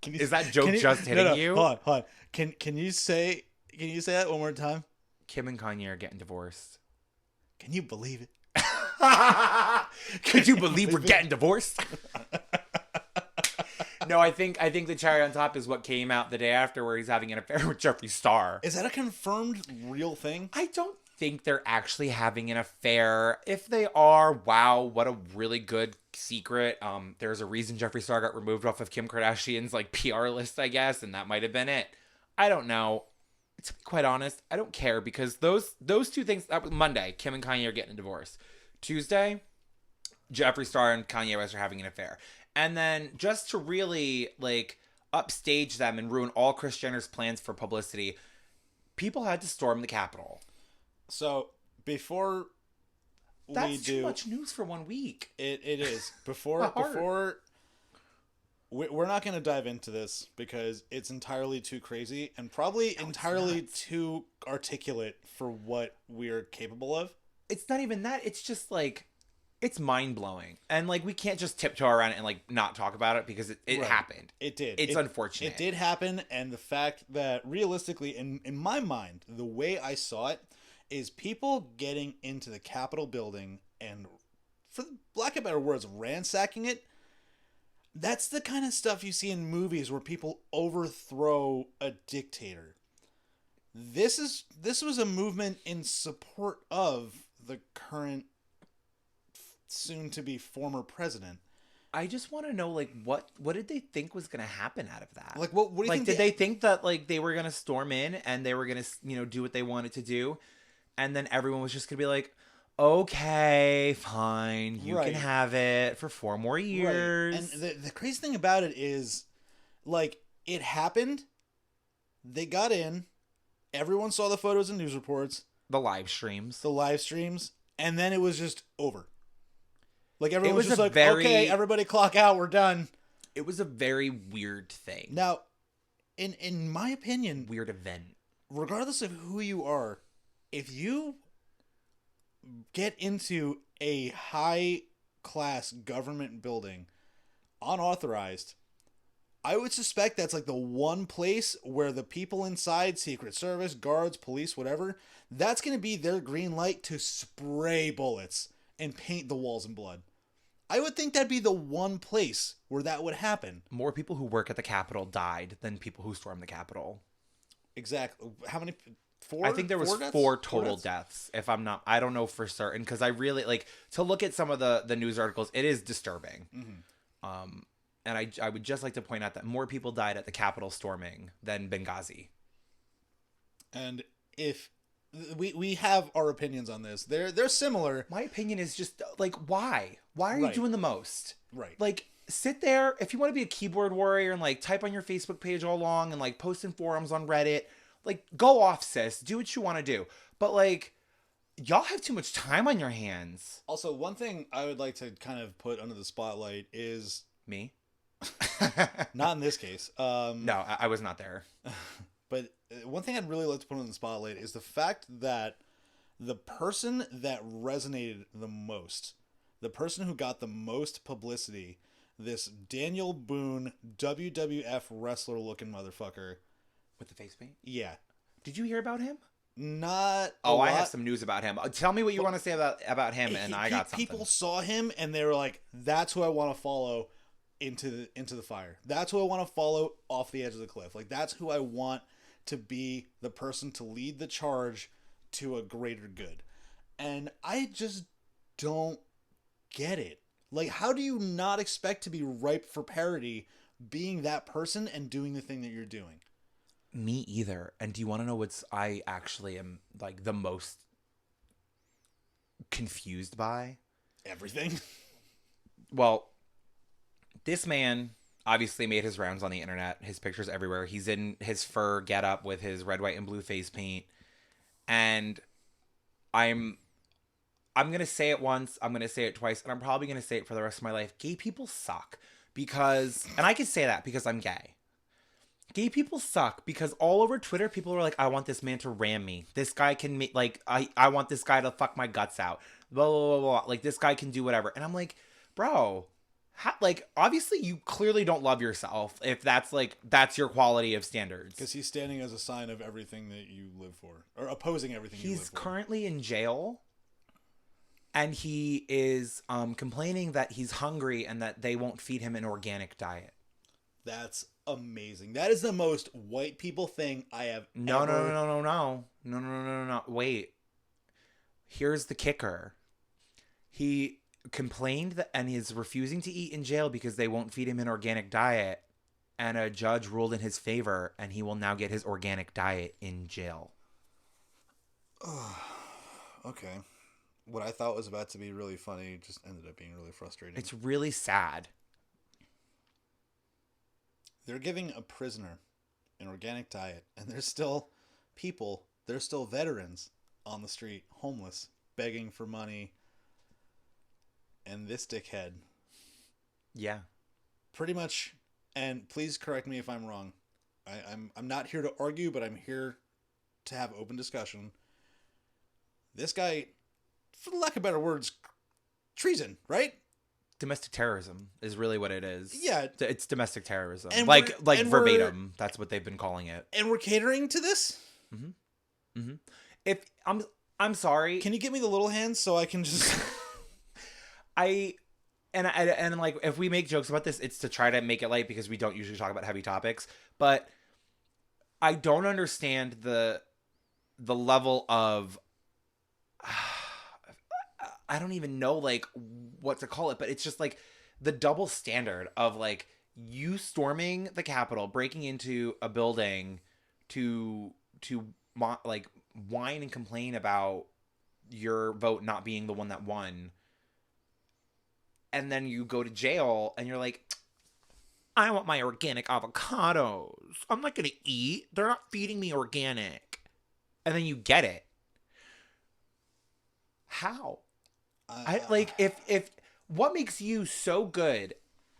Is that joke just hitting you? Hold on. Can you say that one more time? Kim and Kanye are getting divorced. Can you believe it? Could you believe we're getting divorced? No, I think the cherry on top is what came out the day after, where he's having an affair with Jeffree Star. Is that a confirmed real thing? I don't think they're actually having an affair. If they are, wow, what a really good secret. There's a reason Jeffree Star got removed off of Kim Kardashian's like PR list, I guess, and that might have been it. I don't know. To be quite honest, I don't care, because those 2 things. That was Monday. Kim and Kanye are getting a divorce. Tuesday, Jeffree Star and Kanye West are having an affair. And then just to really like upstage them and ruin all Kris Jenner's plans for publicity, people had to storm the Capitol. So before that's too much news for 1 week. It is. Before we're not going to dive into this because it's entirely too crazy and probably entirely too articulate for what we're capable of. It's not even that. It's just like, it's mind-blowing. And like, we can't just tiptoe around it and like not talk about it, because it happened. It did. It's unfortunate. It did happen, and the fact that realistically, in my mind, the way I saw it is people getting into the Capitol building and, for lack of better words, ransacking it. That's the kind of stuff you see in movies where people overthrow a dictator. This was a movement in support of the current, soon-to-be former president. I just want to know, like, what did they think was going to happen out of that? Like, what do you think? Did they think that, like, they were going to storm in and they were going to, do what they wanted to do? And then everyone was just going to be like, okay, fine, you can have it for 4 more years. Right. And the crazy thing about it is, like, it happened, they got in, everyone saw the photos and news reports. The live streams, and then it was just over. Like, everyone was just like, okay, everybody clock out, we're done. It was a very weird thing. Now, in my opinion, weird event. Regardless of who you are, if you get into a high-class government building unauthorized, I would suspect that's like the one place where the people inside, Secret Service, guards, police, whatever, that's going to be their green light to spray bullets and paint the walls in blood. I would think that'd be the one place where that would happen. More people who work at the Capitol died than people who stormed the Capitol. Exactly. How many? Four? I think there was deaths? four total deaths. If I'm not, I don't know for certain because I really like to look at some of the news articles. It is disturbing. And I would just like to point out that more people died at the Capitol storming than Benghazi. And if we have our opinions on this, they're similar. My opinion is just like, why? Why are you doing the most? Right. Like, sit there. If you want to be a keyboard warrior and like type on your Facebook page all along and like post in forums on Reddit, like go off, sis. Do what you want to do. But like, y'all have too much time on your hands. Also, one thing I would like to kind of put under the spotlight is me. not in this case. No, I was not there. But one thing I'd really like to put on the spotlight is the fact that the person that resonated the most, the person who got the most publicity, this Daniel Boone WWF wrestler looking motherfucker. With the face paint? Yeah. Did you hear about him? Not a I lot. have some news about him. Tell me what you want to say about him, and I got something. People saw him and they were like, that's who I want to follow into the fire. That's who I want to follow off the edge of the cliff. Like, that's who I want to be the person to lead the charge to a greater good. And I just don't get it. Like, how do you not expect to be ripe for parody being that person and doing the thing that you're doing? Me either. And do you want to know I actually am like the most confused by? Everything. Well, this man obviously made his rounds on the internet. His pictures everywhere. He's in his fur getup with his red, white, and blue face paint. And I'm going to say it once. I'm going to say it twice. And I'm probably going to say it for the rest of my life. Gay people suck. Because, and I can say that because I'm gay. Gay people suck because all over Twitter, people are like, I want this man to ram me. This guy can make, like, I want this guy to fuck my guts out. Blah, blah, blah, blah. Like, this guy can do whatever. And I'm like, bro, like, obviously you clearly don't love yourself if that's your quality of standards. Because he's standing as a sign of everything that you live for. Or opposing everything you live for. He's currently in jail. And he is complaining that he's hungry and that they won't feed him an organic diet. That's amazing. That is the most white people thing I have No. ever... No. Wait. Here's the kicker. He complained that and is refusing to eat in jail because they won't feed him an organic diet. And a judge ruled in his favor, and he will now get his organic diet in jail. Okay. What I thought was about to be really funny just ended up being really frustrating. It's really sad. They're giving a prisoner an organic diet, and there's still people, there's still veterans on the street, homeless, begging for money. And this dickhead. Yeah. Pretty much, and please correct me if I'm wrong. I'm not here to argue, but I'm here to have open discussion. This guy, for lack of better words, treason, right? Domestic terrorism is really what it is. Yeah. It's domestic terrorism. And like verbatim. That's what they've been calling it. And we're catering to this? Mm-hmm. Mm-hmm. If I'm sorry. Can you give me the little hands so I can just... And like, if we make jokes about this, it's to try to make it light because we don't usually talk about heavy topics. But I don't understand the level of... I don't even know like what to call it, but it's just like the double standard of like you storming the Capitol, breaking into a building to like whine and complain about your vote not being the one that won. And then you go to jail and you're like, I want my organic avocados. I'm not going to eat. They're not feeding me organic. And then you get it. How? I like if what makes you so good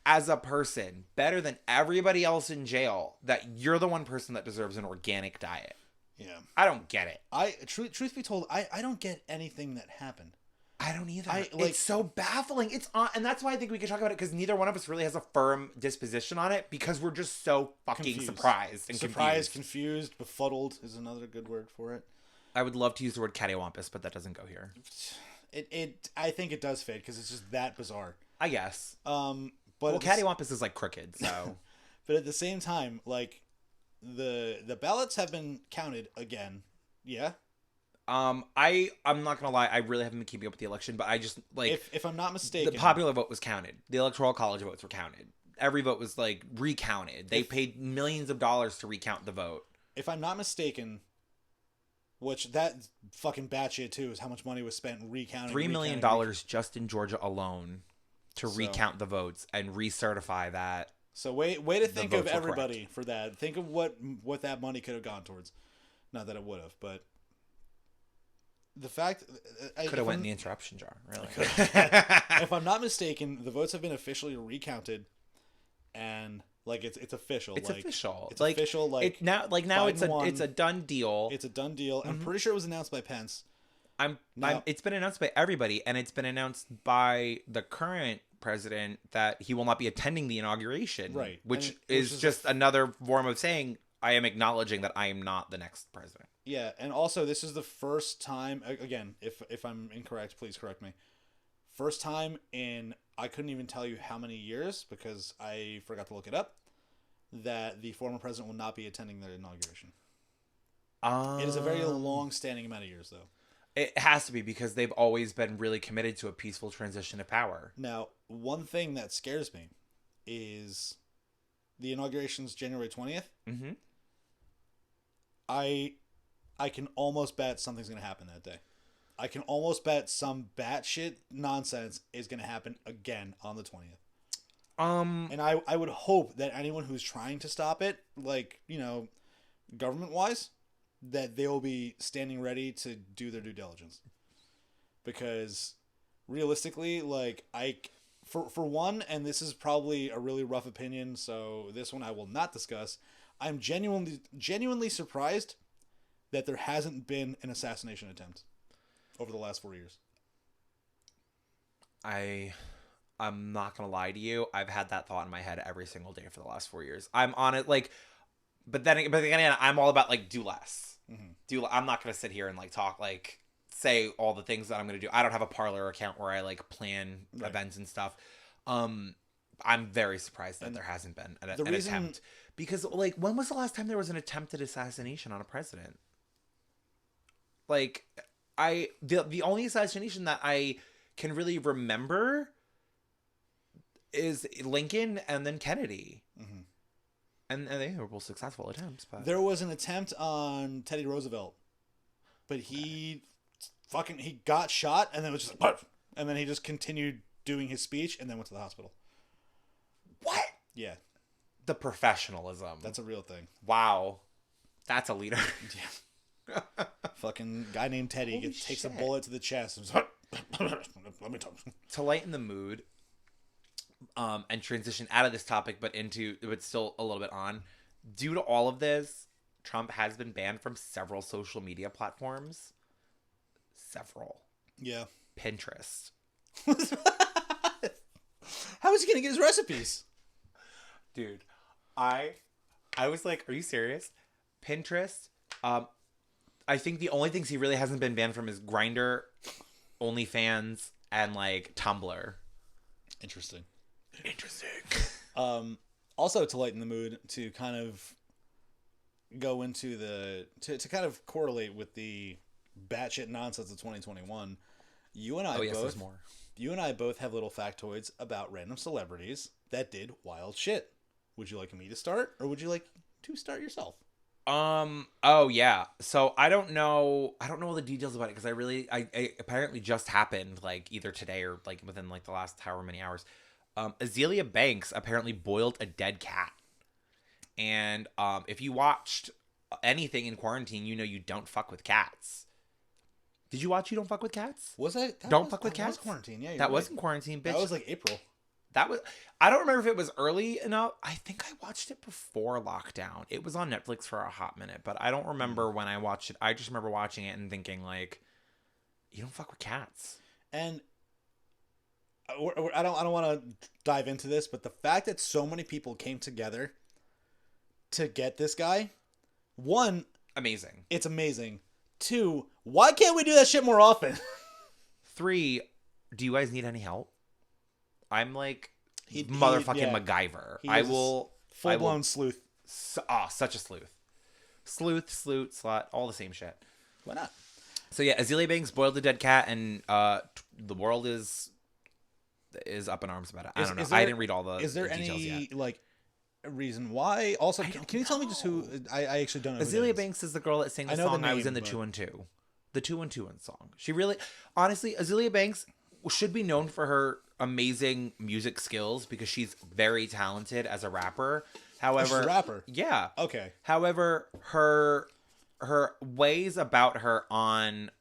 as a person, better than everybody else in jail, that you're the one person that deserves an organic diet. Yeah. I don't get it. Truth be told, I don't get anything that happened. I don't either. Like, It's so baffling. It's on, and that's why I think we could talk about it because neither one of us really has a firm disposition on it because we're just so fucking Confused. surprised and Surprised, confused, befuddled is another good word for it. I would love to use the word cattywampus, but that doesn't go here. I think it does fit because it's just that bizarre. I guess. But Well, cattywampus is like crooked, so. But at the same time, like the ballots have been counted again. Yeah. I'm not gonna lie, I really haven't been keeping up with the election, but I just like If I'm not mistaken, the popular vote was counted. The electoral college votes were counted. Every vote was like recounted. They paid millions of dollars to recount the vote. if I'm not mistaken, which that fucking batshit too is how much money was spent recounting. $3 million just in Georgia alone to recount the votes and recertify that. So way to think of votes were everybody correct. for that. Think of what that money could have gone towards. Not that it would have, but the fact Could have went in the interruption jar, really. if I'm not mistaken, the votes have been officially recounted, and like it's official. It's like, official. It's like, official. Like now Biden won. it's a done deal. It's a done deal. I'm pretty sure it was announced by Pence. It's been announced by everybody, and it's been announced by the current president that he will not be attending the inauguration. Right. Which And is just another form of saying I am acknowledging that I am not the next president. Yeah, and also this is the first time. Again, if I'm incorrect, please correct me. First time in I couldn't even tell you how many years because I forgot to look it up. That the former president will not be attending the inauguration. It is a very long-standing amount of years, though. It has to be because they've always been really committed to a peaceful transition of power. Now, one thing that scares me is the inauguration's January 20th. Mm-hmm. I can almost bet something's going to happen that day. I can almost bet some batshit nonsense is going to happen again on the 20th. And I would hope that anyone who's trying to stop it, like, you know, government-wise, that they will be standing ready to do their due diligence. Because realistically, like, for one, and this is probably a really rough opinion, so this one I will not discuss, I'm genuinely surprised that there hasn't been an assassination attempt over the last 4 years. I'm not gonna lie to you. I've had that thought in my head every single day for the last 4 years. I'm on it, like, but then again, I'm all about like do less. Mm-hmm. I'm not gonna sit here and like talk like say all the things that I'm gonna do. I don't have a Parler account where I like plan events and stuff. I'm very surprised that there hasn't been an attempt because like when was the last time there was an attempted assassination on a president? Like the only assassination that I can really remember is Lincoln and then Kennedy. Mm-hmm. And they were both successful attempts. But there was an attempt on Teddy Roosevelt, but he got shot and then it was just like, and then he just continued doing his speech and then went to the hospital. What? Yeah. The professionalism. That's a real thing. Wow. That's a leader. Yeah. Fucking guy named Teddy takes a bullet to the chest. And let me talk. To lighten the mood, and transition out of this topic, but still a little bit on. Due to all of this, Trump has been banned from several social media platforms. Several. Yeah. Pinterest. How is he gonna get his recipes? Dude, I was like, are you serious? Pinterest. I think the only things he really hasn't been banned from is Grindr, OnlyFans, and like Tumblr. Interesting. Also, to lighten the mood, to kind of go into to kind of correlate with the batshit nonsense of 2021, you and I both have little factoids about random celebrities that did wild shit. Would you like me to start, or would you like to start yourself? Oh yeah. So I don't know all the details about it because I apparently just happened like either today or like within like the last however many hours. Azealia Banks apparently boiled a dead cat. And if you watched anything in quarantine, you know you don't fuck with cats. Did you watch You Don't Fuck with Cats? Was it? Don't Fuck with Cats? That was quarantine, yeah. That was in quarantine, bitch. That was like April. I don't remember if it was early enough. I think I watched it before lockdown. It was on Netflix for a hot minute, but I don't remember when I watched it. I just remember watching it and thinking like, you don't fuck with cats. And I don't want to dive into this, but the fact that so many people came together to get this guy, one, Amazing. it's amazing. Two, why can't we do that shit more often? 3, do you guys need any help? I'm like He- motherfucking yeah. MacGyver. He I is will Full blown sleuth. such a sleuth. Sleuth, slut, all the same shit. Why not? So yeah, Azealia Banks boiled a dead cat, and the world is up in arms about it. I don't know. I didn't read all the Is there details any yet. like reason why? Also, can you tell me just who? I actually don't know. who that Azealia is. Banks is the girl that sang the I know the song I was name, in the but- 2 and 2. The 2 and 2 song. She really, honestly, Azealia Banks should be known for her amazing music skills because she's very talented as a rapper. However, she's a rapper? Yeah. Okay. However, her ways about her on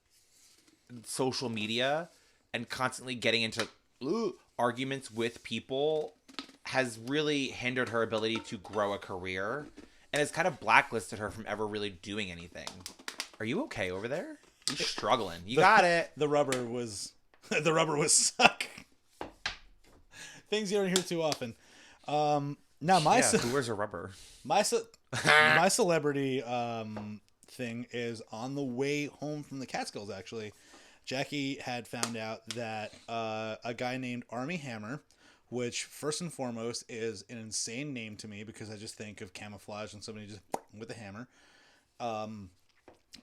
social media and constantly getting into arguments with people has really hindered her ability to grow a career and has kind of blacklisted her from ever really doing anything. Are you okay over there? You're struggling. You got it. The rubber was suck. Things you don't hear too often. Now Who wears a rubber? my celebrity thing is on the way home from the Catskills. Actually, Jackie had found out that a guy named Army Hammer, which first and foremost is an insane name to me because I just think of camouflage and somebody just with a hammer.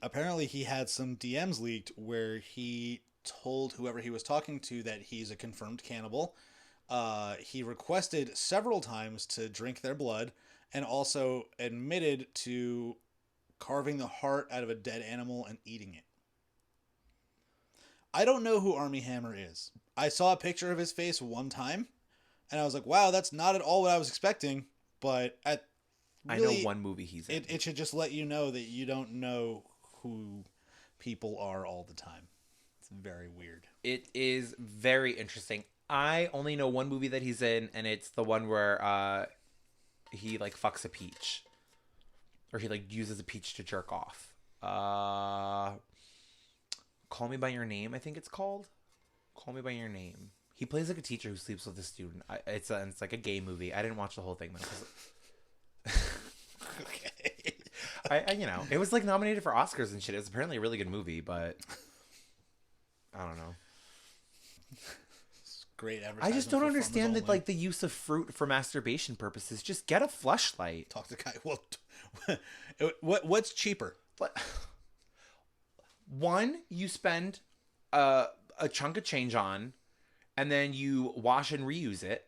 Apparently he had some DMs leaked where he told whoever he was talking to that he's a confirmed cannibal. He requested several times to drink their blood and also admitted to carving the heart out of a dead animal and eating it. I don't know who Army Hammer is. I saw a picture of his face one time and I was like, wow, that's not at all what I was expecting. But really, I know one movie he's in. it should just let you know that you don't know who people are all the time. It's very weird. It is very interesting. I only know one movie that he's in, and it's the one where he like fucks a peach, or he like uses a peach to jerk off. Call Me by Your Name, I think it's called. Call Me by Your Name. He plays like a teacher who sleeps with a student. It's like a gay movie. I didn't watch the whole thing though. Okay. I it was like nominated for Oscars and shit. It was apparently a really good movie, but I don't know. Great I advertisement. just don't for understand farmers that like the use of fruit for masturbation purposes. Just get a fleshlight. talk to guy. Well, what's cheaper? What? One, you spend a chunk of change on, and then you wash and reuse it.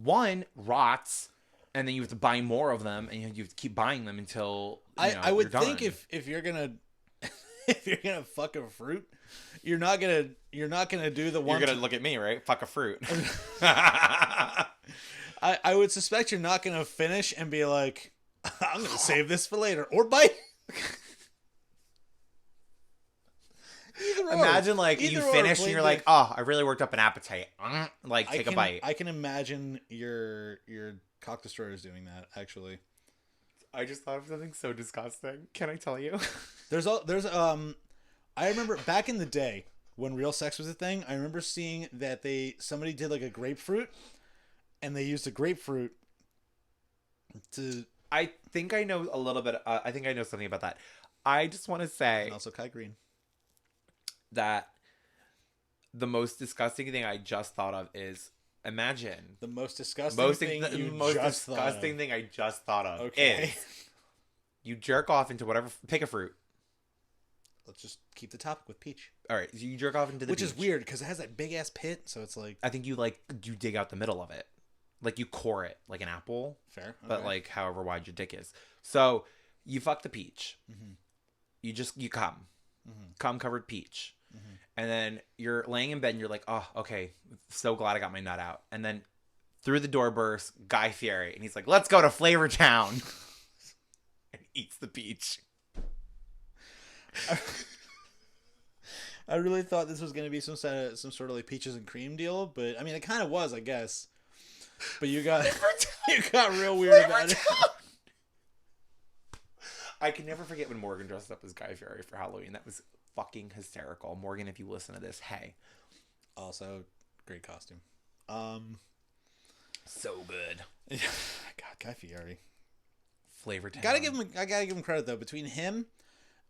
One rots, and then you have to buy more of them, and you have to keep buying them until I would you're think done. if you're gonna if you're gonna fuck a fruit, you're not gonna do the one. You're gonna look at me, right? Fuck a fruit. I would suspect you're not gonna finish and be like, I'm gonna save this for later or bite. Imagine like you finish and you're like, oh, I really worked up an appetite. Like take a bite. I can imagine your cock destroyers doing that. Actually, I just thought of something so disgusting. Can I tell you? I remember back in the day when real sex was a thing. I remember seeing that somebody did like a grapefruit, and they used a grapefruit to. I think I know a little bit. I think I know something about that. I just want to say, And also Kai Green. that the most disgusting thing I just thought of is imagine The most disgusting thing thing I just thought of Okay. is you jerk off into whatever. Pick a fruit. Let's just keep the topic with peach, All right, so you jerk off into the which is peach. weird because it has that big ass pit. So it's like I think you dig out the middle of it, like you core it like an apple, fair, but okay. like however wide your dick is. So you fuck the peach. Mhm. You cum covered peach. And then you're laying in bed and you're like, oh, okay, so glad I got my nut out. And then through the door bursts Guy Fieri. And he's like, let's go to Flavor Town. And eats the peach. I really thought this was gonna be some sort of like peaches and cream deal, but I mean it kind of was, I guess. But you got real weird about it. I can never forget when Morgan dressed up as Guy Fieri for Halloween. That was fucking hysterical. Morgan, if you listen to this, hey. Also, great costume. So good. God, Guy Fieri. Flavor Town. I gotta give him credit though. Between him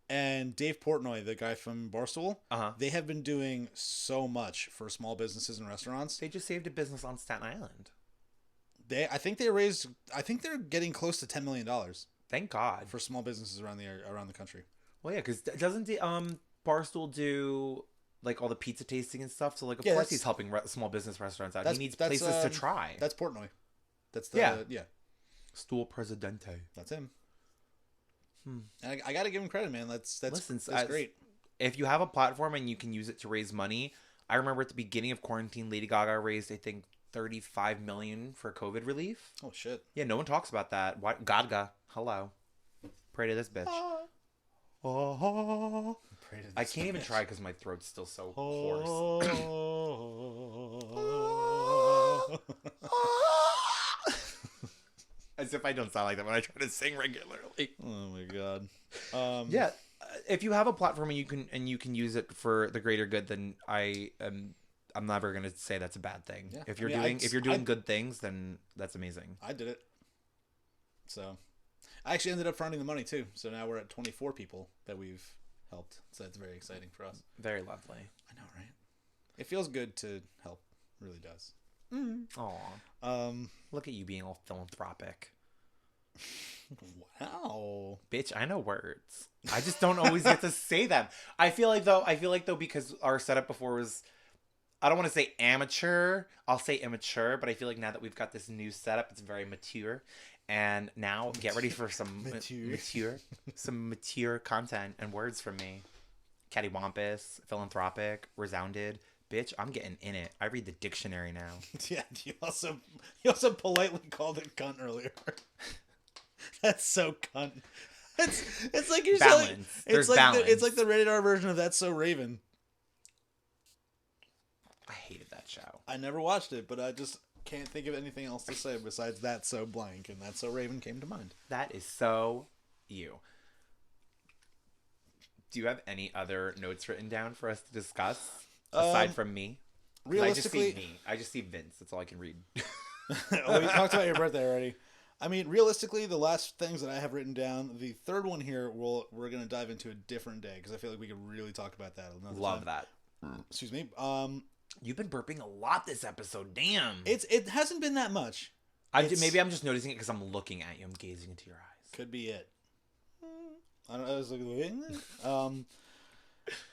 and Dave Portnoy, the guy from Barstool, they have been doing so much for small businesses and restaurants. They just saved a business on Staten Island. I think they're getting close to $10 million Thank God. for small businesses around the country. Well, yeah, because doesn't the Barstool do like all the pizza tasting and stuff? So like, of Yeah, course that's- he's helping small business restaurants out. That's- He needs that's, places to try. That's Portnoy. That's the Yeah. yeah. Stool Presidente. That's him. And I got to give him credit, man. That's Listen, that's great. If you have a platform and you can use it to raise money, I remember at the beginning of quarantine, Lady Gaga raised, I think, $35 million for COVID relief. Oh shit. Yeah, no one talks about that. What? Gaga, hello. Pray to this bitch. I can't even try because my throat's still so hoarse. As if I don't sound like that when I try to sing regularly. Oh my god. Yeah, if you have a platform and you can use it for the greater good, then I'm never gonna say that's a bad thing. Yeah. If you're I mean, doing good things, then that's amazing. I did it. So, I actually ended up fronting the money too. So now we're at 24 people that we've helped. So that's very exciting for us. Very lovely. I know, right? It feels good to help. It really does. Aw. Look at you being all philanthropic. Wow. Bitch, I know words. I just don't always get to say them. I feel like though because our setup before was, I don't want to say amateur. I'll say immature, but I feel like now that we've got this new setup, it's very mature. And now get ready for some mature content and words from me. Cattywampus, philanthropic, resounded. Bitch, I'm getting in it. I read the dictionary now. Yeah, you also politely called it cunt earlier. That's so cunt. It's like you're Balance. Saying, There's like balance. It's like the rated R version of That's So Raven. I hated that show. I never watched it, but I just can't think of anything else to say besides That's So Blank, and That's So Raven came to mind. That is so you. Do you have any other notes written down for us to discuss aside from me? 'Cause Realistically, I just see Vince. That's all I can read. oh, we talked about your birthday already. I mean, realistically, the last things that I have written down, the third one here, we're going to dive into a different day because I feel like we could really talk about that another Love time. that. Excuse me. You've been burping a lot this episode. Damn. It hasn't been that much. Maybe I'm just noticing it because I'm looking at you. I'm gazing into your eyes. Could be it. I don't know. I was like,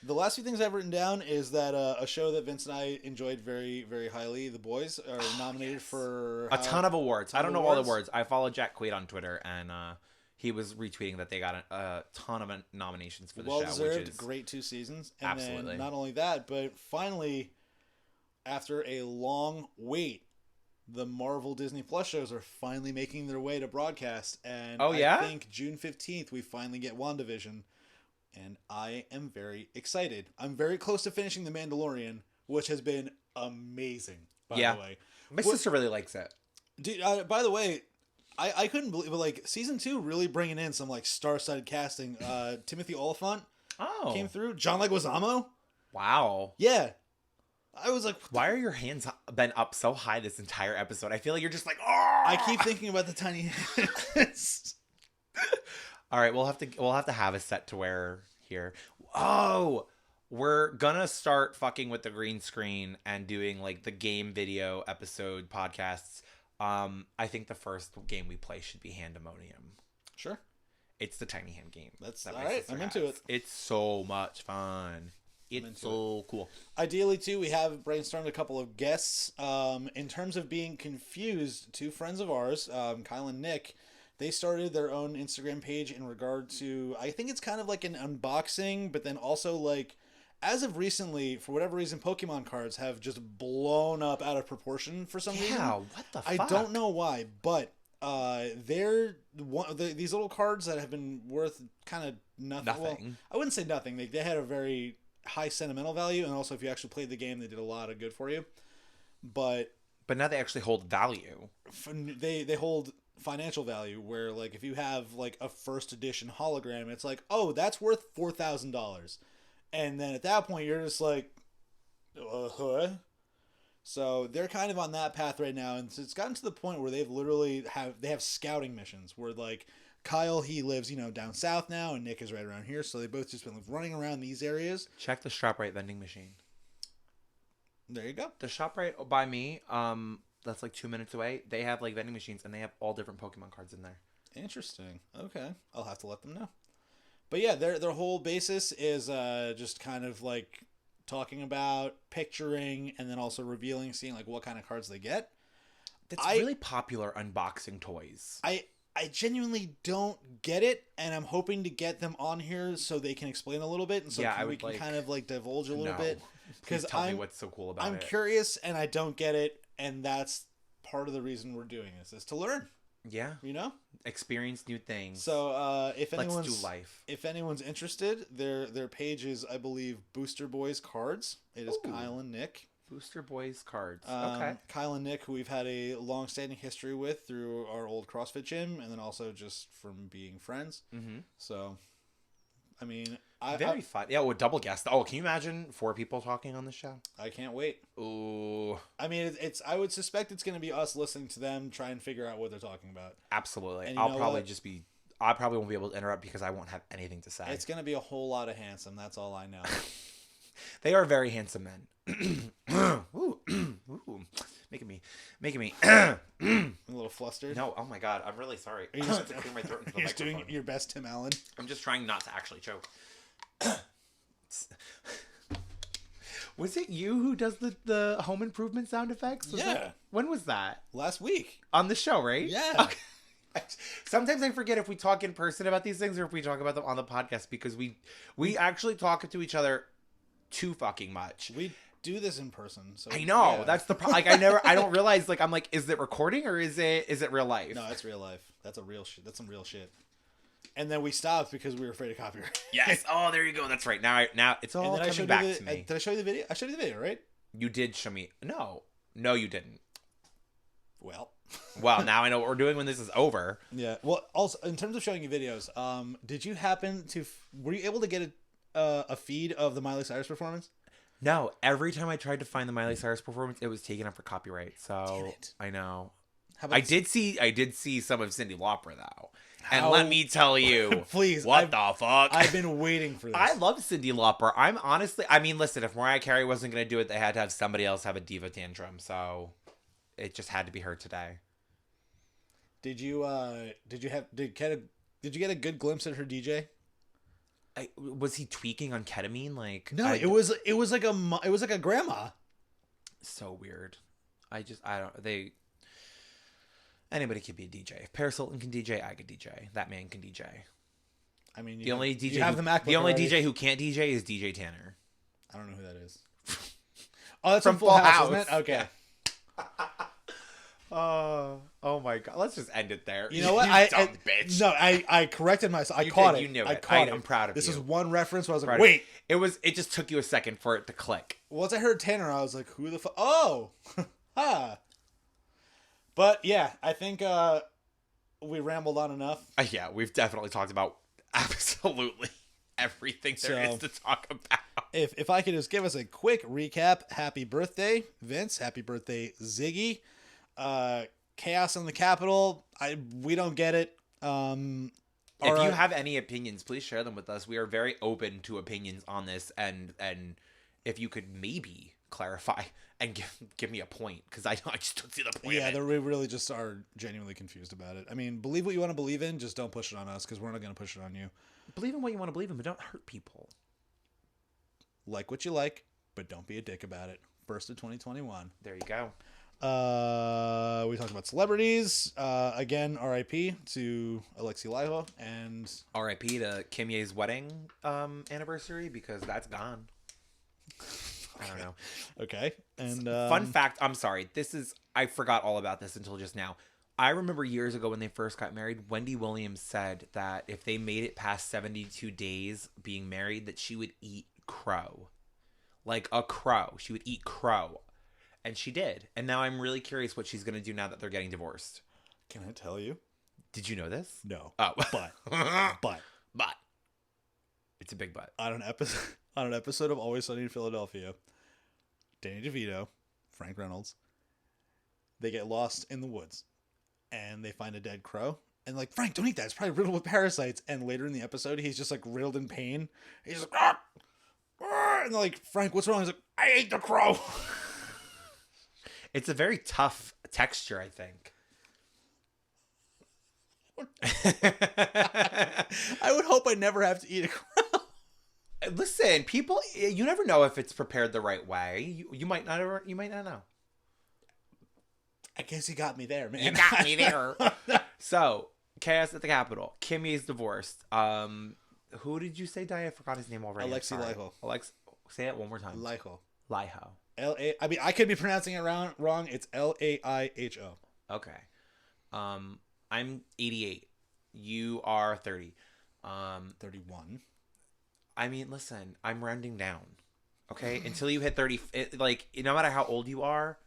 the last few things I've written down is that a show that Vince and I enjoyed very, very highly, The Boys, are nominated for a ton of awards. I don't know all the awards. awards. I follow Jack Quaid on Twitter, and he was retweeting that they got a ton of nominations for the well show. deserved, Which is great 2 seasons. And absolutely. then not only that, but finally, after a long wait, the Marvel Disney Plus shows are finally making their way to broadcast. And I think June 15th, we finally get WandaVision. And I am very excited. I'm very close to finishing The Mandalorian, which has been amazing, by the way. My sister really likes it. Dude, by the way, I couldn't believe it. Like, season 2 really bringing in some, like, star-studded casting. Timothy Olyphant came through. John Leguizamo. Wow. Yeah. I was like, why are your hands been up so high this entire episode? I feel like you're just like, oh. I keep thinking about the tiny hands. All right, we'll have to have a set to wear here. Oh, we're gonna start fucking with the green screen and doing like the game video episode podcasts. I think the first game we play should be Handemonium. Sure. It's the tiny hand game. That's that all right. I'm into it. It's so much fun. It's so cool. Ideally, too, we have brainstormed a couple of guests. In terms of being confused, 2 friends of ours, Kyle and Nick, they started their own Instagram page in regard to, I think it's kind of like an unboxing, but then also like, as of recently, for whatever reason, Pokemon cards have just blown up out of proportion for some reason. Yeah, what the fuck? I don't know why, but these little cards that have been worth kind of nothing. Well, I wouldn't say nothing. They had a very high sentimental value, and also if you actually played the game, they did a lot of good for you. But now they actually hold value. They hold financial value, where like if you have like a first edition hologram, it's like, oh, that's worth $4,000. And then at that point, you're just like, huh? So they're kind of on that path right now, and it's gotten to the point where they've literally have scouting missions where like Kyle, he lives down south now, and Nick is right around here. So they both just been running around these areas. Check the ShopRite vending machine. There you go. The ShopRite by me, that's like 2 minutes away. They have like vending machines, and they have all different Pokemon cards in there. Interesting. Okay, I'll have to let them know. But yeah, their whole basis is just kind of like talking about, picturing, and then also revealing, seeing like what kind of cards they get. It's really popular unboxing toys. I genuinely don't get it, and I'm hoping to get them on here so they can explain a little bit, and so we can kind of like divulge a little bit. Because tell me what's so cool about it. I'm curious, and I don't get it, and that's part of the reason we're doing this, is to learn. Yeah. Experience new things. So if let's do life. If anyone's interested, their page is, I believe, Booster Boys Cards. It is Kyle and Nick. Booster Boys Cards. Okay. Kyle and Nick, who we've had a long-standing history with through our old CrossFit gym, and then also just from being friends. Mm-hmm. So, I mean, very fun. Yeah, with double guest. Oh, can you imagine 4 people talking on the show? I can't wait. Ooh. I mean, it's. I would suspect it's going to be us listening to them try and figure out what they're talking about. Absolutely. I probably won't be able to interrupt because I won't have anything to say. It's going to be a whole lot of handsome. That's all I know. They are very handsome men. Ooh. Ooh. Making me a little flustered. No, oh my god, I'm really sorry. Are you just to clear my throat into the you're just doing your best, Tim Allen. I'm just trying not to actually choke. Was it you who does the home improvement sound effects? When was that? Last week. On the show, right? Yeah. Okay. Sometimes I forget if we talk in person about these things or if we talk about them on the podcast, because we actually talk to each other too fucking much. We do this in person, so I know. Yeah. That's the problem. Like I don't realize, like, I'm like, is it recording or is it real life? No, it's real life. That's some real shit. And then we stopped because we were afraid of copyright. Yes. Oh, there you go. That's right. Now it's all coming back to me. Did I show you the video? I showed you the video, right? You did show me. No, you didn't. Well, now I know what we're doing when this is over. Yeah. Well, also in terms of showing you videos, did you happen to? Were you able to get a feed of the Miley Cyrus performance? No. Every time I tried to find the Miley Cyrus performance, it was taken up for copyright. So I know. I did see some of Cyndi Lauper though. And let me tell you, please, what the fuck? I've been waiting for this. I love Cyndi Lauper. Listen, if Mariah Carey wasn't going to do it, they had to have somebody else have a diva tantrum. So it just had to be her today. Did you get a good glimpse at her DJ? Was he tweaking on ketamine? Like, no, it was like a grandma. So weird. Anybody can be a DJ. If Paris Hilton can DJ, I can DJ. That man can DJ. I mean, the only DJ who can't DJ is DJ Tanner. I don't know who that is. Oh, that's from Full House, isn't it? Okay. Oh my god. Let's just end it there. You know what? Bitch. No, I corrected myself. I caught it. You knew it. I'm proud of you. This is one reference where I was like, wait. It just took you a second for it to click. Once I heard Tanner, I was like, who the fuck? Oh. Ha. But yeah, I think we rambled on enough. Yeah, we've definitely talked about absolutely everything there is to talk about. If I could just give us a quick recap. Happy birthday, Vince. Happy birthday, Ziggy. Chaos in the Capitol. We don't get it. If you have any opinions, please share them with us. We are very open to opinions on this, and if you could maybe clarify and give me a point, because I just don't see the point. Yeah, we really just are genuinely confused about it. I mean, believe what you want to believe in, just don't push it on us, because we're not going to push it on you. Believe in what you want to believe in, but don't hurt people. Like what you like, but don't be a dick about it. First of 2021. There you go. We talked about celebrities. Again, R.I.P. to Alexi Laiho, and R.I.P. to Kim Ye's wedding anniversary, because that's gone. I don't know. Okay. And fun fact, I'm sorry. I forgot all about this until just now. I remember years ago when they first got married, Wendy Williams said that if they made it past 72 days being married, that she would eat crow. Like a crow. She would eat crow. And she did. And now I'm really curious what she's going to do now that they're getting divorced. Can I tell you? Did you know this? No. Oh. But. But. It's a big but. On on an episode of Always Sunny in Philadelphia, Danny DeVito, Frank Reynolds, they get lost in the woods and they find a dead crow. And like, Frank, don't eat that. It's probably riddled with parasites. And later in the episode, he's just like riddled in pain. He's like, ah! Ah! And they're like, Frank, what's wrong? He's like, I ate the crow. It's a very tough texture, I think. I would hope I never have to eat a crow. Listen, people, you never know if it's prepared the right way. You might not know. I guess you got me there, man. You got me there. So, Chaos at the Capitol. Kimmy is divorced. Who did you say died? I forgot his name already. Alexei Laiho. Say it one more time. Laiho. Laiho. I mean, I could be pronouncing it wrong. It's Laiho. Okay. I'm 88. You are 30. 31. I mean, listen, I'm rounding down. Okay? Until you hit 30, no matter how old you are,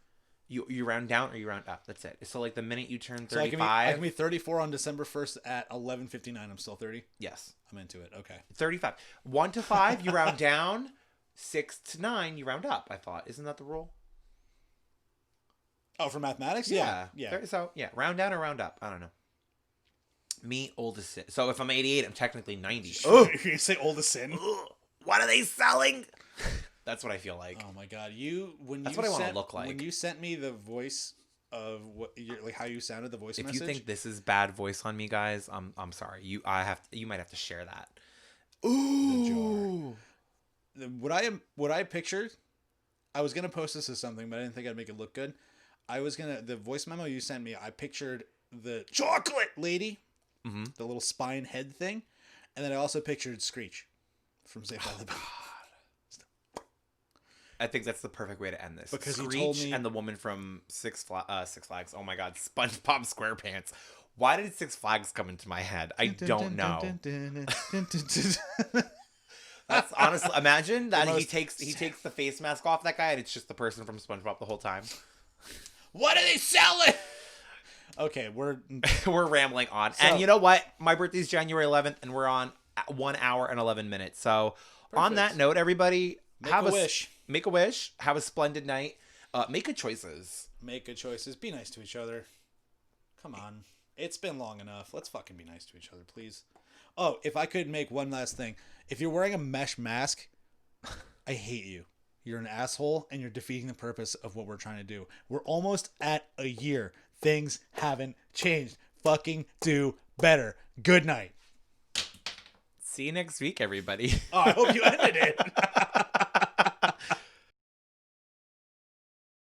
you round down or you round up. That's it. So, like, the minute you turn 35... So I can be 34 on December 1st at 11:59. I'm still 30? Yes. I'm into it. Okay. 35. 1 to 5, you round down. 6 to 9, you round up, I thought. Isn't that the rule? Oh, for mathematics? Yeah. So, yeah, round down or round up. I don't know. Me, oldest sin. So if I'm 88, I'm technically 90. Oh, you say oldest sin? What are they selling? That's what I feel like. Oh my god, That's what I want to look like. When you sent me the voice of like how you sounded, the voice if message. you think this is bad voice on me, guys, I'm sorry. You might have to share that. Ooh. The jar. What I pictured, I was gonna post this as something, but I didn't think I'd make it look good. The voice memo you sent me, I pictured the chocolate lady, the little spine head thing, and then I also pictured Screech from Saved by the Bell. I think that's the perfect way to end this. Because Screech you told me, and the woman from Six Flags. Oh my God, SpongeBob SquarePants. Why did Six Flags come into my head? I don't know. That's honestly, imagine that he takes the face mask off that guy and it's just the person from SpongeBob the whole time. What are they selling? Okay, we're rambling on. So, and you know what? My birthday's January 11th and we're on 1 hour and 11 minutes. So perfect. On that note, everybody, make a wish. Have a splendid night. Make good choices. Make good choices. Be nice to each other. Come on. It's been long enough. Let's fucking be nice to each other, please. Oh, if I could make one last thing. If you're wearing a mesh mask, I hate you. You're an asshole and you're defeating the purpose of what we're trying to do. We're almost at a year. Things haven't changed. Fucking do better. Good night. See you next week, everybody. Oh, I hope you ended it.